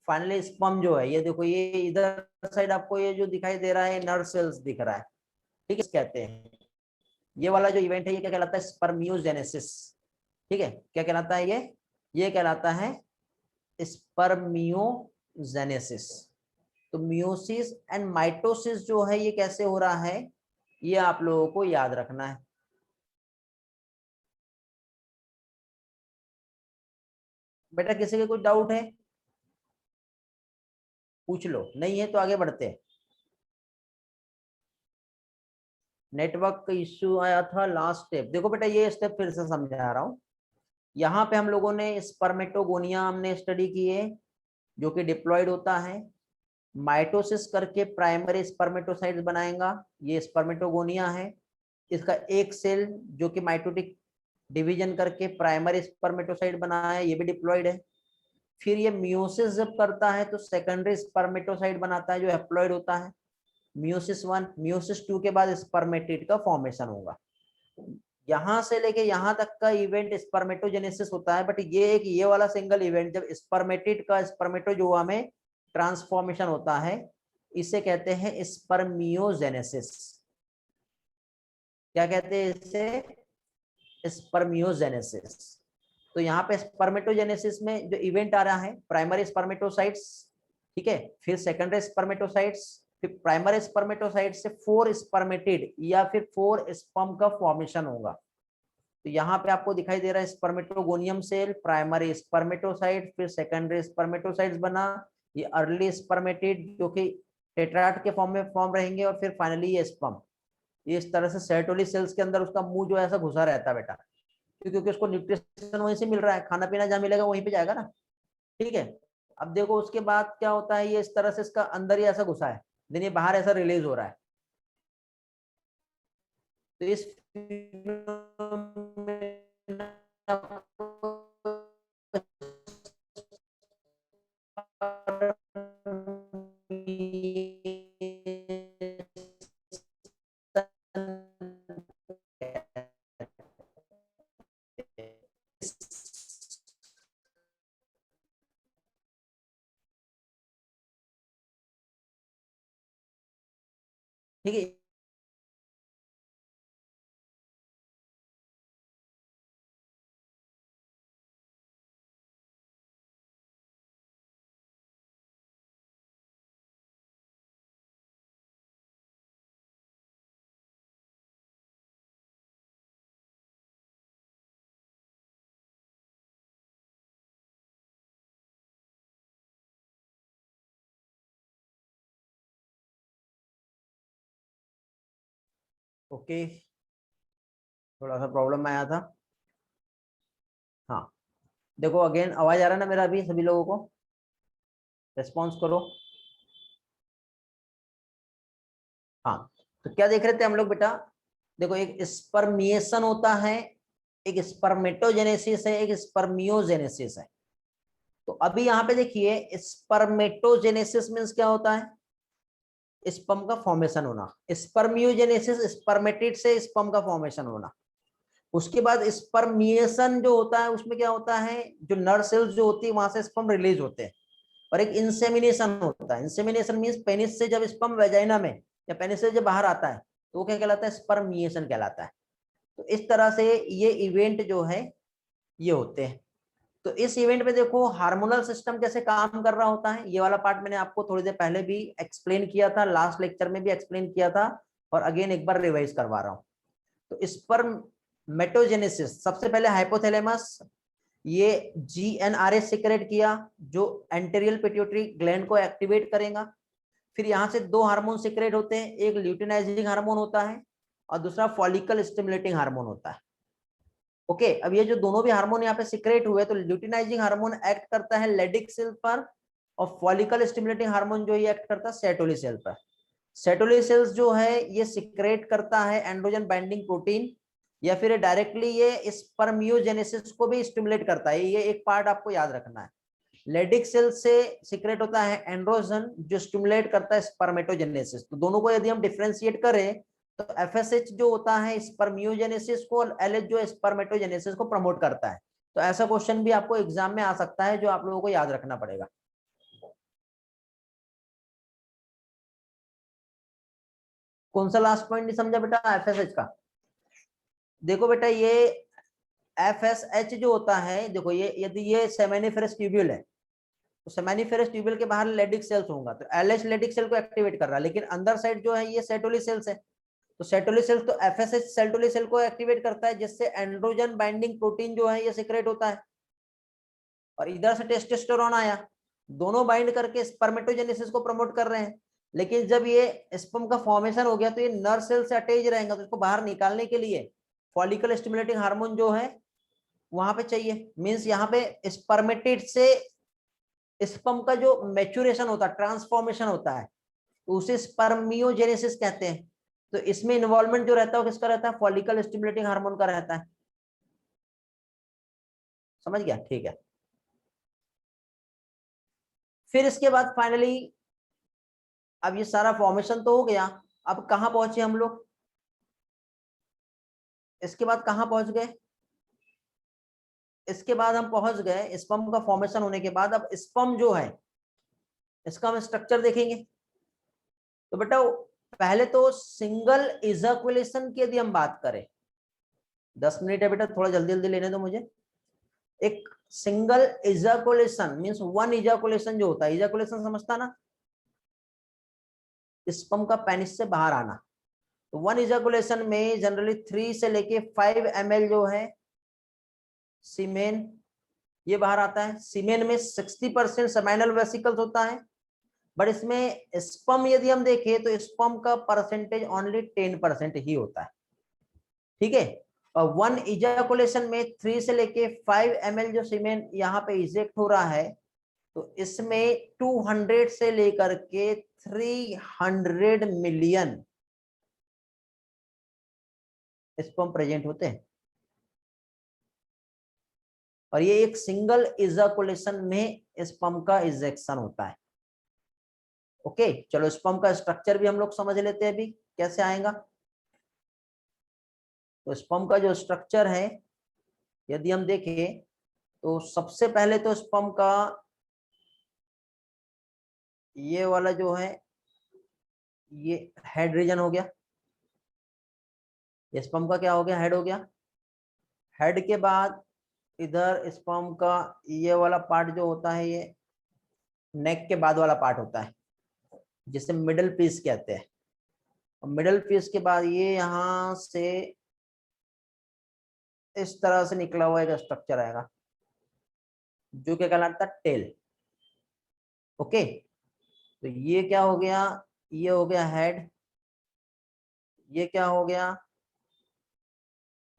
फाइनली स्पर्म जो है, ये देखो ये इधर साइड आपको ये जो दिखाई दे रहा है नर्व सेल्स दिख रहा है, ठीक है, कहते हैं ये वाला जो इवेंट है ये क्या कहलाता है, स्पर्मियोजेनेसिस, ठीक है। क्या कहलाता है ये कहलाता है स्पर्मियोजेनेसिस। तो मियोसिस एंड माइटोसिस जो है ये कैसे हो रहा है, ये आप लोगों को याद रखना है। बेटा किसी के कुछ डाउट है, पूछ लो, नहीं है तो आगे बढ़ते हैं। नेटवर्क का इश्यू आया था लास्ट स्टेप। देखो बेटा ये स्टेप फिर से समझा रहा हूँ। यहाँ पे हम लोगों ने स्पर्मेटोगोनिया हमने स्टडी की है, जो कि डिप्लॉयड होता है, माइटोसिस करके प्राइमरी स्पर्मेटोसाइट्स बनाएगा, ये स्पर्मेटोगोनिया है। इसका एक सेल जो कि माइटोटिक डिवीजन करके प्राइमरी स्पर्मेटोसाइट बना है, ये भी डिप्लॉयड है। फिर ये मियोसिस जब करता है तो सेकेंडरी स्पर्मेटोसाइट बनाता है जो हैप्लॉयड होता है। मियोसिस 1, मियोसिस 2 के बाद स्पर्मेटिड का फॉर्मेशन होगा। यहां से लेके यहां तक का इवेंट स्पर्मेटोजेनेसिस होता है, बट ये एक ये वाला सिंगल इवेंट जब स्पर्मेटिड का स्पर्मेटोजोआ में ट्रांसफॉर्मेशन होता है, इसे कहते हैं स्पर्मियोजेनेसिस। क्या कहते हैं इसे, स्पर्मियोजेनेसिस। तो यहाँ पे स्पर्मेटोजेनेसिस में जो इवेंट आ रहा है, प्राइमरी स्पर्मेटोसाइट्स, ठीक है, फिर सेकेंडरी स्पर्मेटोसाइट्स, फिर प्राइमरी स्पर्मेटोसाइट से 4 स्पर्मेटिड या फिर 4 स्पर्म का फॉर्मेशन होगा। तो यहाँ पे आपको दिखाई दे रहा है स्पर्मेटोगोनियम सेल, प्राइमरी स्पर्मेटोसाइट, फिर सेकेंडरी स्पर्मेटोसाइट्स बना, ये अर्ली स्पर्मेटिड जो कि टेट्राड के फॉर्म में फॉर्म रहेंगे, और फिर फाइनली ये स्पर्म। ये इस तरह से सर्टोली सेल्स के अंदर उसका मुंह जो है ऐसा घुसा रहता है बेटा, क्योंकि उसको न्यूट्रिशन वहीं से मिल रहा है, खाना पीना जहाँ मिलेगा वहीं पे जाएगा ना, ठीक है। अब देखो उसके बाद क्या होता है, ये इस तरह से इसका अंदर ही ऐसा घुसा है, देन ये बाहर ऐसा रिलीज हो रहा है। तो इस ठीक है, ओके, थोड़ा सा प्रॉब्लम आया था। हाँ, देखो अगेन आवाज आ रहा है ना मेरा, अभी सभी लोगों को रेस्पॉन्स करो। हाँ, तो क्या देख रहे थे हम लोग बेटा, देखो एक स्पर्मिएशन होता है, एक स्पर्मेटोजेनेसिस है, एक स्पर्मियोजेनेसिस है। तो अभी यहाँ पे देखिए स्पर्मेटोजेनेसिस मीन्स क्या होता है, स्पर्म का फॉर्मेशन होना। स्पर्मियोजेनेसिस स्पर्मेटिड से स्पर्म का फॉर्मेशन होना। उसके बाद स्पर्मिएशन जो होता है उसमें क्या होता है, जो नर सेल्स जो होती है वहां से स्पर्म रिलीज होते हैं। और एक इंसेमिनेशन होता है, इंसेमिनेशन मीन्स पेनिस से जब स्पर्म वेजाइना में या पेनिस से जब बाहर आता है तो वो क्या कहलाता है, स्पर्मिएशन कहलाता है। तो इस तरह से ये इवेंट जो है ये होते हैं। तो इस इवेंट में देखो हार्मोनल सिस्टम कैसे काम कर रहा होता है, ये वाला पार्ट मैंने आपको थोड़ी देर पहले भी एक्सप्लेन किया था, लास्ट लेक्चर में भी एक्सप्लेन किया था, और अगेन एक बार रिवाइज करवा रहा हूं। तो इस पर मेटोजेनेसिस, सबसे पहले हाइपोथैलेमस ये GnRH सिक्रेट किया जो एंटेरियल पिट्यूटरी ग्लैंड को एक्टिवेट करेगा। फिर यहाँ से दो हार्मोन सिक्रेट होते हैं, एक ल्यूटिनाइजिंग हार्मोन होता है और दूसरा फॉलिकल स्टिमुलेटिंग हार्मोन होता है। ओके, अब ये जो दोनों भी हार्मोन यहाँ पे सिक्रेट हुए, तो ल्यूटिनाइजिंग हार्मोन एक्ट करता है लेडिक सेल पर, और फॉलिकल स्टिमुलेटिंग हार्मोन जो ये एक्ट करता है सेटोली सेल पर। सेटोली सेल्स जो है ये सिक्रेट करता है एंड्रोजन बाइंडिंग प्रोटीन, या फिर डायरेक्टली ये स्पर्मियोजेनेसिस को भी स्टिमुलेट करता है। ये एक पार्ट आपको याद रखना है। लेडिक सेल से सिक्रेट होता है एंड्रोजन जो स्टिमुलेट करता है स्पर्मेटोजेनेसिस। तो दोनों को यदि हम डिफरेंशिएट करें तो FSH जो होता है स्पर्मियोजेनेसिस को, और LH जो स्पर्मेटोजेनेसिस को प्रमोट करता है। तो ऐसा क्वेश्चन भी आपको एग्जाम में आ सकता है जो आप लोगों को याद रखना पड़ेगा। कौन सा लास्ट पॉइंट नहीं समझा बेटा FSH का? देखो बेटा ये FSH जो होता है, देखो ये यदि ये सेमेनिफेरस ट्यूब्यूल है तो सेमेनिफेरस ट्यूब्यूल के बाहर लेडिक सेल्स होगा, तो LH लेडिक सेल को एक्टिवेट कर रहा है, लेकिन अंदर साइड जो है ये सेटोली सेल्स है। तो सेटोली सेल्स तो FSH सेटोली सेल को एक्टिवेट करता है, जिससे एंड्रोजन बाइंडिंग प्रोटीन जो है ये सिक्रेट होता है, और इधर से टेस्टोस्टेरोन आया, दोनों बाइंड करके स्पर्मेटोजेनेसिस को प्रमोट कर रहे हैं। लेकिन जब ये स्पर्म का फॉर्मेशन हो गया तो ये नर्व सेल से अटैच रहेगा, तो इसको बाहर निकालने के लिए फॉलिकल स्टिमुलेटिंग हार्मोन जो है वहां पे चाहिए। मींस यहाँ पे स्पर्मेटिड से स्पर्म का जो मैच्योरेशन होता है, ट्रांसफॉर्मेशन होता है, तो उसे स्पर्मियोजेनेसिस कहते हैं। तो इसमें इन्वॉल्वमेंट जो रहता है किसका रहता है? फॉलिकल स्टिमुलेटिंग हार्मोन का रहता है। समझ गया? ठीक है। फिर इसके बाद फाइनली अब ये सारा फॉर्मेशन तो हो गया, अब कहां पहुंचे हम लोग? इसके बाद कहां पहुंच गए? इसके बाद हम पहुंच गए स्पर्म का फॉर्मेशन होने के बाद, अब स्पर्म जो है इसका हम स्ट्रक्चर देखेंगे। तो बेटा पहले तो सिंगल इजैकुलेशन की यदि हम बात करें, 10 मिनट है बेटा, थोड़ा जल्दी जल्दी लेने दो मुझे। एक single ejaculation means one ejaculation जो होता है, इजैकुलेशन समझता ना, स्पर्म का पेनिस से बाहर आना। तो वन इजैकुलेशन में जनरली 3 से लेके 5 ml जो है सीमेन ये बाहर आता है। सीमेन में 60% सेमिनल वेसिकल्स होता है, बट इसमें स्पर्म यदि हम देखें तो स्पर्म का परसेंटेज ओनली 10% ही होता है। ठीक है, और वन इजैकुलेशन में 3 से लेके 5 ml जो सीमेन यहाँ पे इजेक्ट हो रहा है, तो इसमें 200 से लेकर के 300 मिलियन स्पर्म प्रेजेंट होते हैं, और ये एक सिंगल इजैकुलेशन में स्पर्म का इजेक्शन होता है। ओके, चलो स्पर्म का स्ट्रक्चर भी हम लोग समझ लेते हैं अभी कैसे आएगा। तो स्पर्म का जो स्ट्रक्चर है यदि हम देखें तो सबसे पहले तो स्पर्म का ये वाला जो है ये हेड रीजन हो गया, ये स्पर्म का क्या हो गया? हेड हो गया। हेड के बाद इधर स्पर्म का ये वाला पार्ट जो होता है ये नेक के बाद वाला पार्ट होता है जिसे मिडल पीस कहते हैं। और मिडल पीस के बाद ये यहाँ से इस तरह से निकला हुआ एक स्ट्रक्चर आएगा जो क्या कहलाता है? टेल। ओके, तो ये क्या हो गया? ये हो गया हेड, ये क्या हो गया?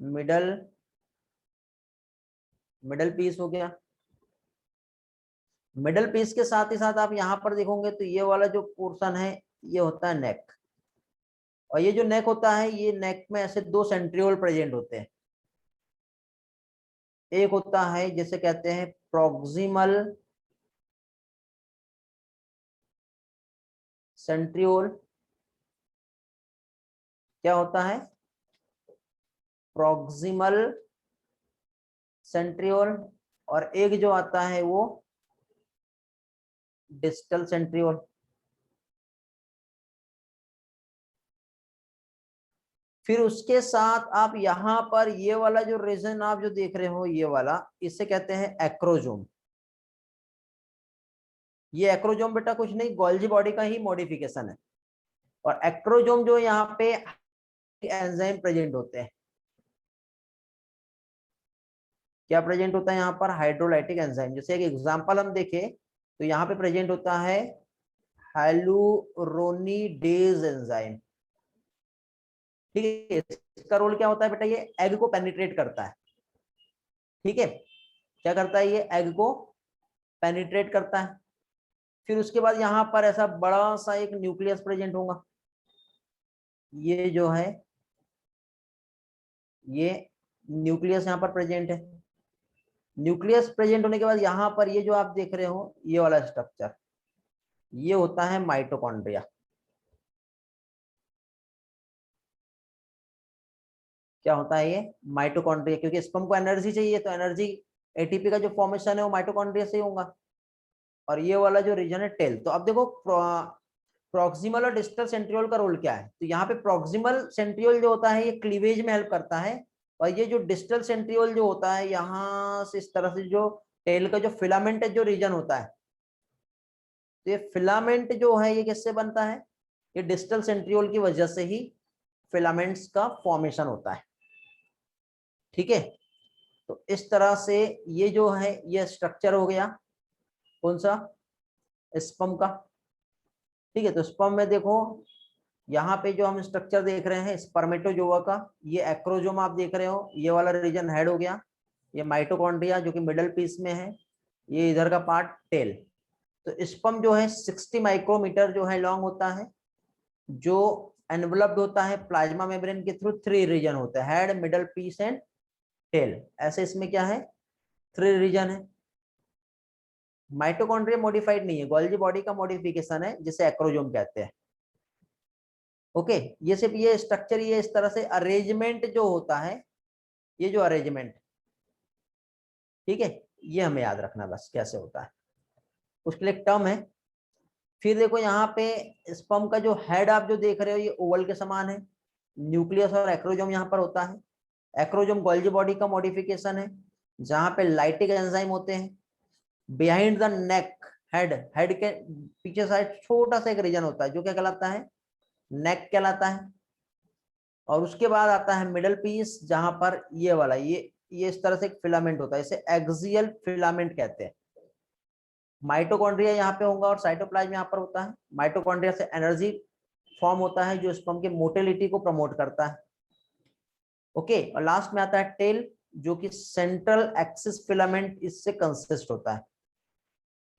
मिडल, मिडल पीस हो गया। मिडल पीस के साथ ही साथ आप यहां पर देखोगे तो ये वाला जो पोर्शन है ये होता है नेक, और ये जो नेक होता है ये नेक में ऐसे दो सेंट्रियोल प्रेजेंट होते हैं। एक होता है जिसे कहते हैं प्रॉक्सिमल सेंट्रियोल, क्या होता है? Proximal centriole. और एक जो आता है वो डिस्टल सेंट्रियोल। फिर उसके साथ आप यहाँ पर ये वाला जो रीजन आप जो देख रहे हो, ये वाला, इसे कहते हैं एक्रोजोम। ये एक्रोजोम बेटा कुछ नहीं, गोल्जी बॉडी का ही मॉडिफिकेशन है। और एक्रोजोम जो यहाँ पे एंजाइम प्रेजेंट होते हैं, क्या प्रेजेंट होता है यहाँ पर, हाइड्रोलाइटिक एंजाइम। जैसे एक एग्जांपल हम देखें तो यहाँ पे प्रेजेंट होता है हाइलुरोनिडेज एंजाइम। ठीक है, इसका रोल क्या होता है बेटा, ये एग को पेनिट्रेट करता है। ठीक है, क्या करता है, ये एग को पेनिट्रेट करता है। फिर उसके बाद यहाँ पर ऐसा बड़ा सा एक न्यूक्लियस प्रेजेंट होगा। ये जो है, ये न्यूक्लियस यहाँ पर प्रेजेंट है। न्यूक्लियस प्रेजेंट होने के बाद यहाँ पर ये जो आप देख रहे हो, ये वाला स्ट्रक्चर, ये होता है माइटोकॉन्ड्रिया। क्या होता है ये, माइटोकॉन्ड्रिया, क्योंकि स्पर्म को एनर्जी चाहिए, तो एनर्जी एटीपी का जो फॉर्मेशन है वो माइटोकॉन्ड्रिया से ही होगा। और ये वाला जो रीजन है टेल। तो अब देखो प्रॉक्सिमल और डिस्टल सेंट्रियोल का रोल क्या है। तो यहाँ पे प्रॉक्सिमल सेंट्रियोल जो होता है ये क्लीवेज में हेल्प करता है, और ये जो डिस्टल सेंट्रियोल जो होता है, यहाँ से इस तरह से जो टेल का जो फिलामेंट जो रीजन होता है, तो ये फिलामेंट जो है ये किससे बनता है, ये डिस्टल सेंट्रियोल की वजह से ही फिलामेंट्स का फॉर्मेशन होता है। ठीक है, तो इस तरह से ये जो है ये स्ट्रक्चर हो गया कौन सा, स्पर्म का। ठीक है, तो स्पर्म में देखो यहाँ पे जो हम स्ट्रक्चर देख रहे हैं स्पर्मेटोजोआ का, ये एक्रोजोम आप देख रहे हो, ये वाला रीजन हेड हो गया, ये माइटोकॉन्ड्रिया जो कि मिडल पीस में है, ये इधर का पार्ट टेल। तो स्पर्म जो है 60 माइक्रोमीटर जो है लॉन्ग होता है, जो एनवलप्ड होता है प्लाज्मा मेम्ब्रेन के थ्रू। 3 रीजन होते हैं, head, middle piece and tail. ऐसे इसमें क्या है, 3 रीजन है। माइटोकॉन्ड्रिया मॉडिफाइड नहीं है, गोल्जी बॉडी का मॉडिफिकेशन है जिसे एक्रोजोम कहते हैं। ओके, ये सिर्फ ये स्ट्रक्चर, ये इस तरह से अरेंजमेंट जो होता है, ये जो अरेंजमेंट, ठीक है, ये हमें याद रखना बस कैसे होता है, उसके लिए एक टर्म है। फिर देखो यहाँ पे स्पर्म का जो हेड आप जो देख रहे हो ये ओवल के समान है, न्यूक्लियस और एक्रोजोम यहाँ पर होता है। एक्रोजोम गोल्जी बॉडी का मॉडिफिकेशन है जहाँ पे लाइटिक एंजाइम होते हैं। Behind the neck, head, head के पीछे साइड छोटा सा एक रीजन होता है जो क्या कहलाता है, नेक कहलाता है। और उसके बाद आता है मिडल पीस जहां पर ये वाला, ये इस तरह से एक फिलामेंट होता है, इसे एक्सियल फिलामेंट कहते हैं। माइटोकॉन्ड्रिया यहाँ पे होगा और साइटोप्लाज्म यहाँ पर होता है। माइटोकॉन्ड्रिया से एनर्जी फॉर्म होता है जो स्पर्म के मोटिलिटी को प्रमोट करता है। ओके, और लास्ट में आता है टेल जो कि सेंट्रल एक्सिस फिलामेंट इससे कंसिस्ट होता है।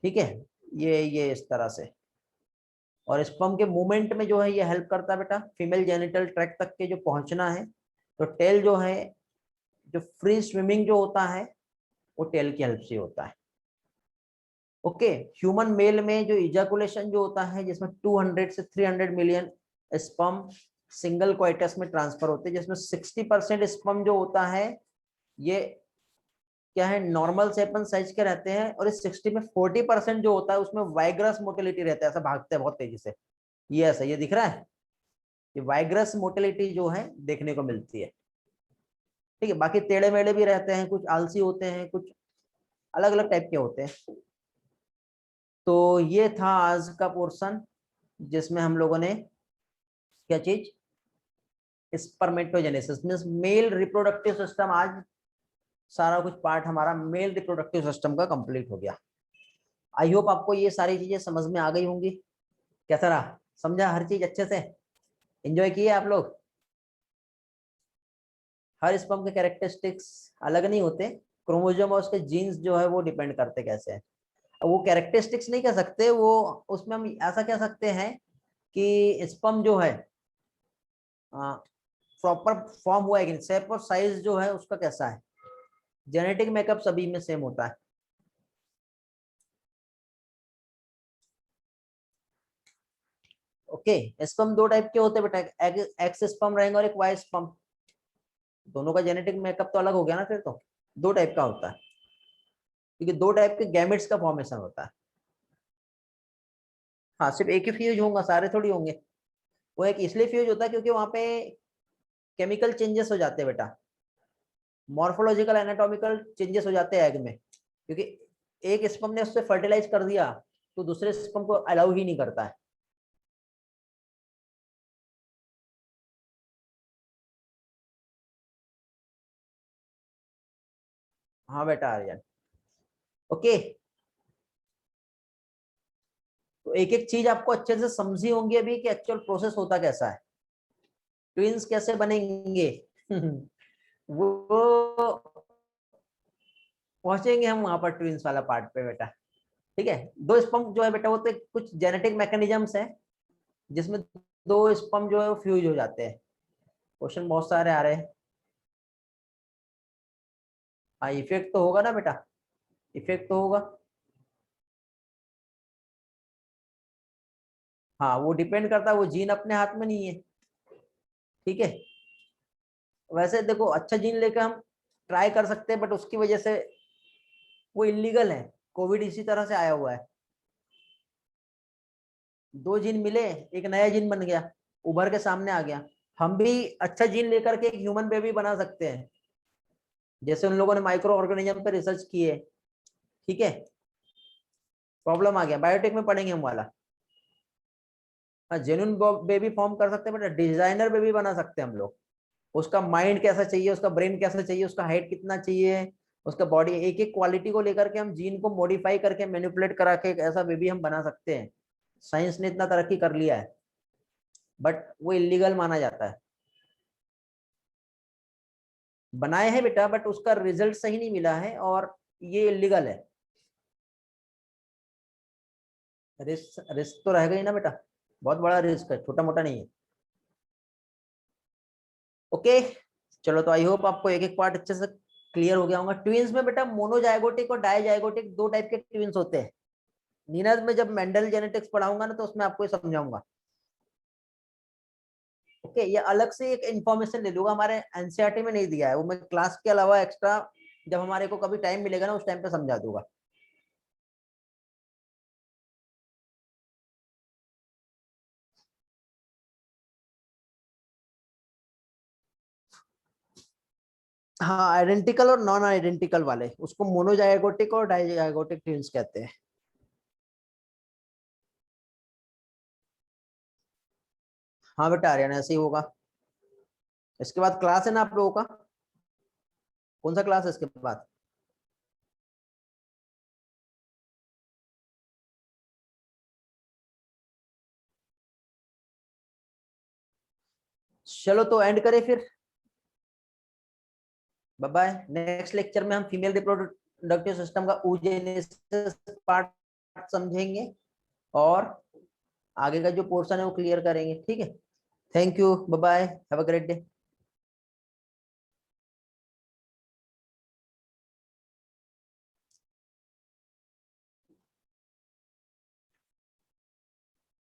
ठीक है, ये इस तरह से। और स्पर्म के मूवमेंट में जो है ये हेल्प करता है बेटा, फीमेल जेनिटल ट्रैक्ट तक के जो पहुंचना है। तो टेल जो है, जो फ्री स्विमिंग जो होता है वो टेल की हेल्प से होता है। ओके, ह्यूमन मेल में जो इजैकुलेशन जो होता है जिसमें 200 से 300 मिलियन स्पर्म सिंगल क्वाइटस में ट्रांसफर होते हैं, जिसमें 60% स्पर्म जो होता है ये क्या है, नॉर्मल सेपन साइज के रहते हैं। और इस 60 में 40% जो होता है उसमें वाइग्रस मोटिलिटी रहता है, ऐसा भागते हैं बहुत तेजी से। ये ऐसा ये दिख रहा है, ये वाइग्रस मोटिलिटी जो है देखने को मिलती है। ठीक है, बाकी टेढ़े मेढ़े भी रहते हैं, कुछ आलसी होते हैं, कुछ अलग अलग टाइप के होते हैं। तो ये था आज का पोर्शन जिसमें हम लोगों ने क्या चीज, spermatogenesis means male reproductive system, आज सारा कुछ पार्ट हमारा मेल रिप्रोडक्टिव सिस्टम का कंप्लीट हो गया। आई होप आपको ये सारी चीजें समझ में आ गई होंगी। कैसा रहा, समझा हर चीज अच्छे से, एंजॉय किए आप लोग। हर स्पर्म के कैरेक्टरिस्टिक्स अलग नहीं होते, क्रोमोसोम और उसके जीन्स जो है वो डिपेंड करते कैसे हैं। वो कैरेक्टरिस्टिक्स नहीं कह सकते, वो उसमें हम ऐसा कह सकते हैं कि स्पर्म जो है प्रॉपर फॉर्म हुआ है कि शेप और साइज जो है उसका कैसा है। जेनेटिक मेकअप सभी में सेम होता है। ओके, स्पर्म 2 टाइप के होते हैं बेटा, एक्स स्पर्म रहेंगे और एक वाई स्पर्म। दोनों का जेनेटिक मेकअप तो अलग हो गया ना, फिर तो 2 टाइप का होता है, क्योंकि 2 टाइप के गैमेट्स का फॉर्मेशन होता है। हाँ, सिर्फ एक ही फ्यूज होगा, सारे थोड़ी होंगे। वो एक इसलिए फ्यूज होता है क्योंकि वहां पे केमिकल चेंजेस हो जाते हैं बेटा, मॉर्फोलॉजिकल एनाटॉमिकल चेंजेस हो जाते हैं एग में, क्योंकि एक स्पर्म ने उससे फर्टिलाइज कर दिया तो दूसरे स्पर्म को अलाउ ही नहीं करता है। हाँ बेटा आर्यन, ओके। तो एक एक चीज आपको अच्छे से समझी होंगी अभी कि एक्चुअल प्रोसेस होता कैसा है, ट्विंस कैसे बनेंगे वो पहुंचेंगे हम वहां पर ट्विंस वाला पार्ट पे बेटा, ठीक है। दो स्पर्म जो है बेटा वो तो कुछ जेनेटिक मैकेनिज्म्स है जिसमें दो स्पर्म जो है वो फ्यूज हो जाते हैं। क्वेश्चन बहुत सारे आ रहे हैं। हाँ इफेक्ट तो होगा ना बेटा, इफेक्ट तो होगा। हाँ वो डिपेंड करता है, वो जीन अपने हाथ में नहीं है, ठीक है। वैसे देखो अच्छा जीन लेकर हम ट्राई कर सकते हैं, बट उसकी वजह से वो इलीगल है। कोविड इसी तरह से आया हुआ है, दो जीन मिले, एक नया जीन बन गया, उभर के सामने आ गया। हम भी अच्छा जीन लेकर के एक ह्यूमन बेबी बना सकते हैं, जैसे उन लोगों ने माइक्रो ऑर्गेनिज्म पे रिसर्च किए, ठीक है। प्रॉब्लम आ गया, बायोटेक में पढ़ेंगे हम वाला। हाँ जेन्युइन बेबी फॉर्म कर सकते हैं, बट डिजाइनर बेबी बना सकते हैं हम लोग। उसका माइंड कैसा चाहिए, उसका ब्रेन कैसा चाहिए, उसका हाइट कितना चाहिए, उसका बॉडी, एक एक क्वालिटी को लेकर के हम जीन को मॉडिफाई करके मैनिपुलेट करा के एक ऐसा बेबी हम बना सकते हैं। साइंस ने इतना तरक्की कर लिया है, बट वो इलीगल माना जाता है। बनाए हैं बेटा, बट उसका रिजल्ट सही नहीं मिला है और ये इलीगल है। रिस्क रिस्क तो रहेगा ही ना बेटा, बहुत बड़ा रिस्क है, छोटा मोटा नहीं है। ओके चलो, तो आई होप आपको एक एक पार्ट अच्छे से क्लियर हो गया होगा। ट्विंस में बेटा मोनोजाइगोटिक और डायजाइगोटिक दो टाइप के ट्विंस होते हैं। नीरज में जब मेंडल जेनेटिक्स पढ़ाऊंगा ना तो उसमें आपको ये समझाऊंगा। ओके ये अलग से एक इन्फॉर्मेशन ले लूंगा, हमारे एनसीईआरटी में नहीं दिया है वो, मैं क्लास के अलावा एक्स्ट्रा जब हमारे को कभी टाइम मिलेगा ना उस टाइम पे समझा दूंगा। हाँ आइडेंटिकल और नॉन आइडेंटिकल वाले उसको मोनोजाइगोटिक और डाइजाइगोटिक ट्विंस कहते हैं। हाँ बेटा आर्यन ऐसे ही होगा। इसके बाद क्लास है ना आप लोगों का, कौन सा क्लास है इसके बाद? चलो तो एंड करें फिर, बाय बाय। नेक्स्ट लेक्चर में हम फीमेल रिप्रोडक्टिव सिस्टम का oogenesis पार्ट समझेंगे और आगे का जो पोर्शन है वो क्लियर करेंगे, ठीक है। Thank you, bye bye, have a great day.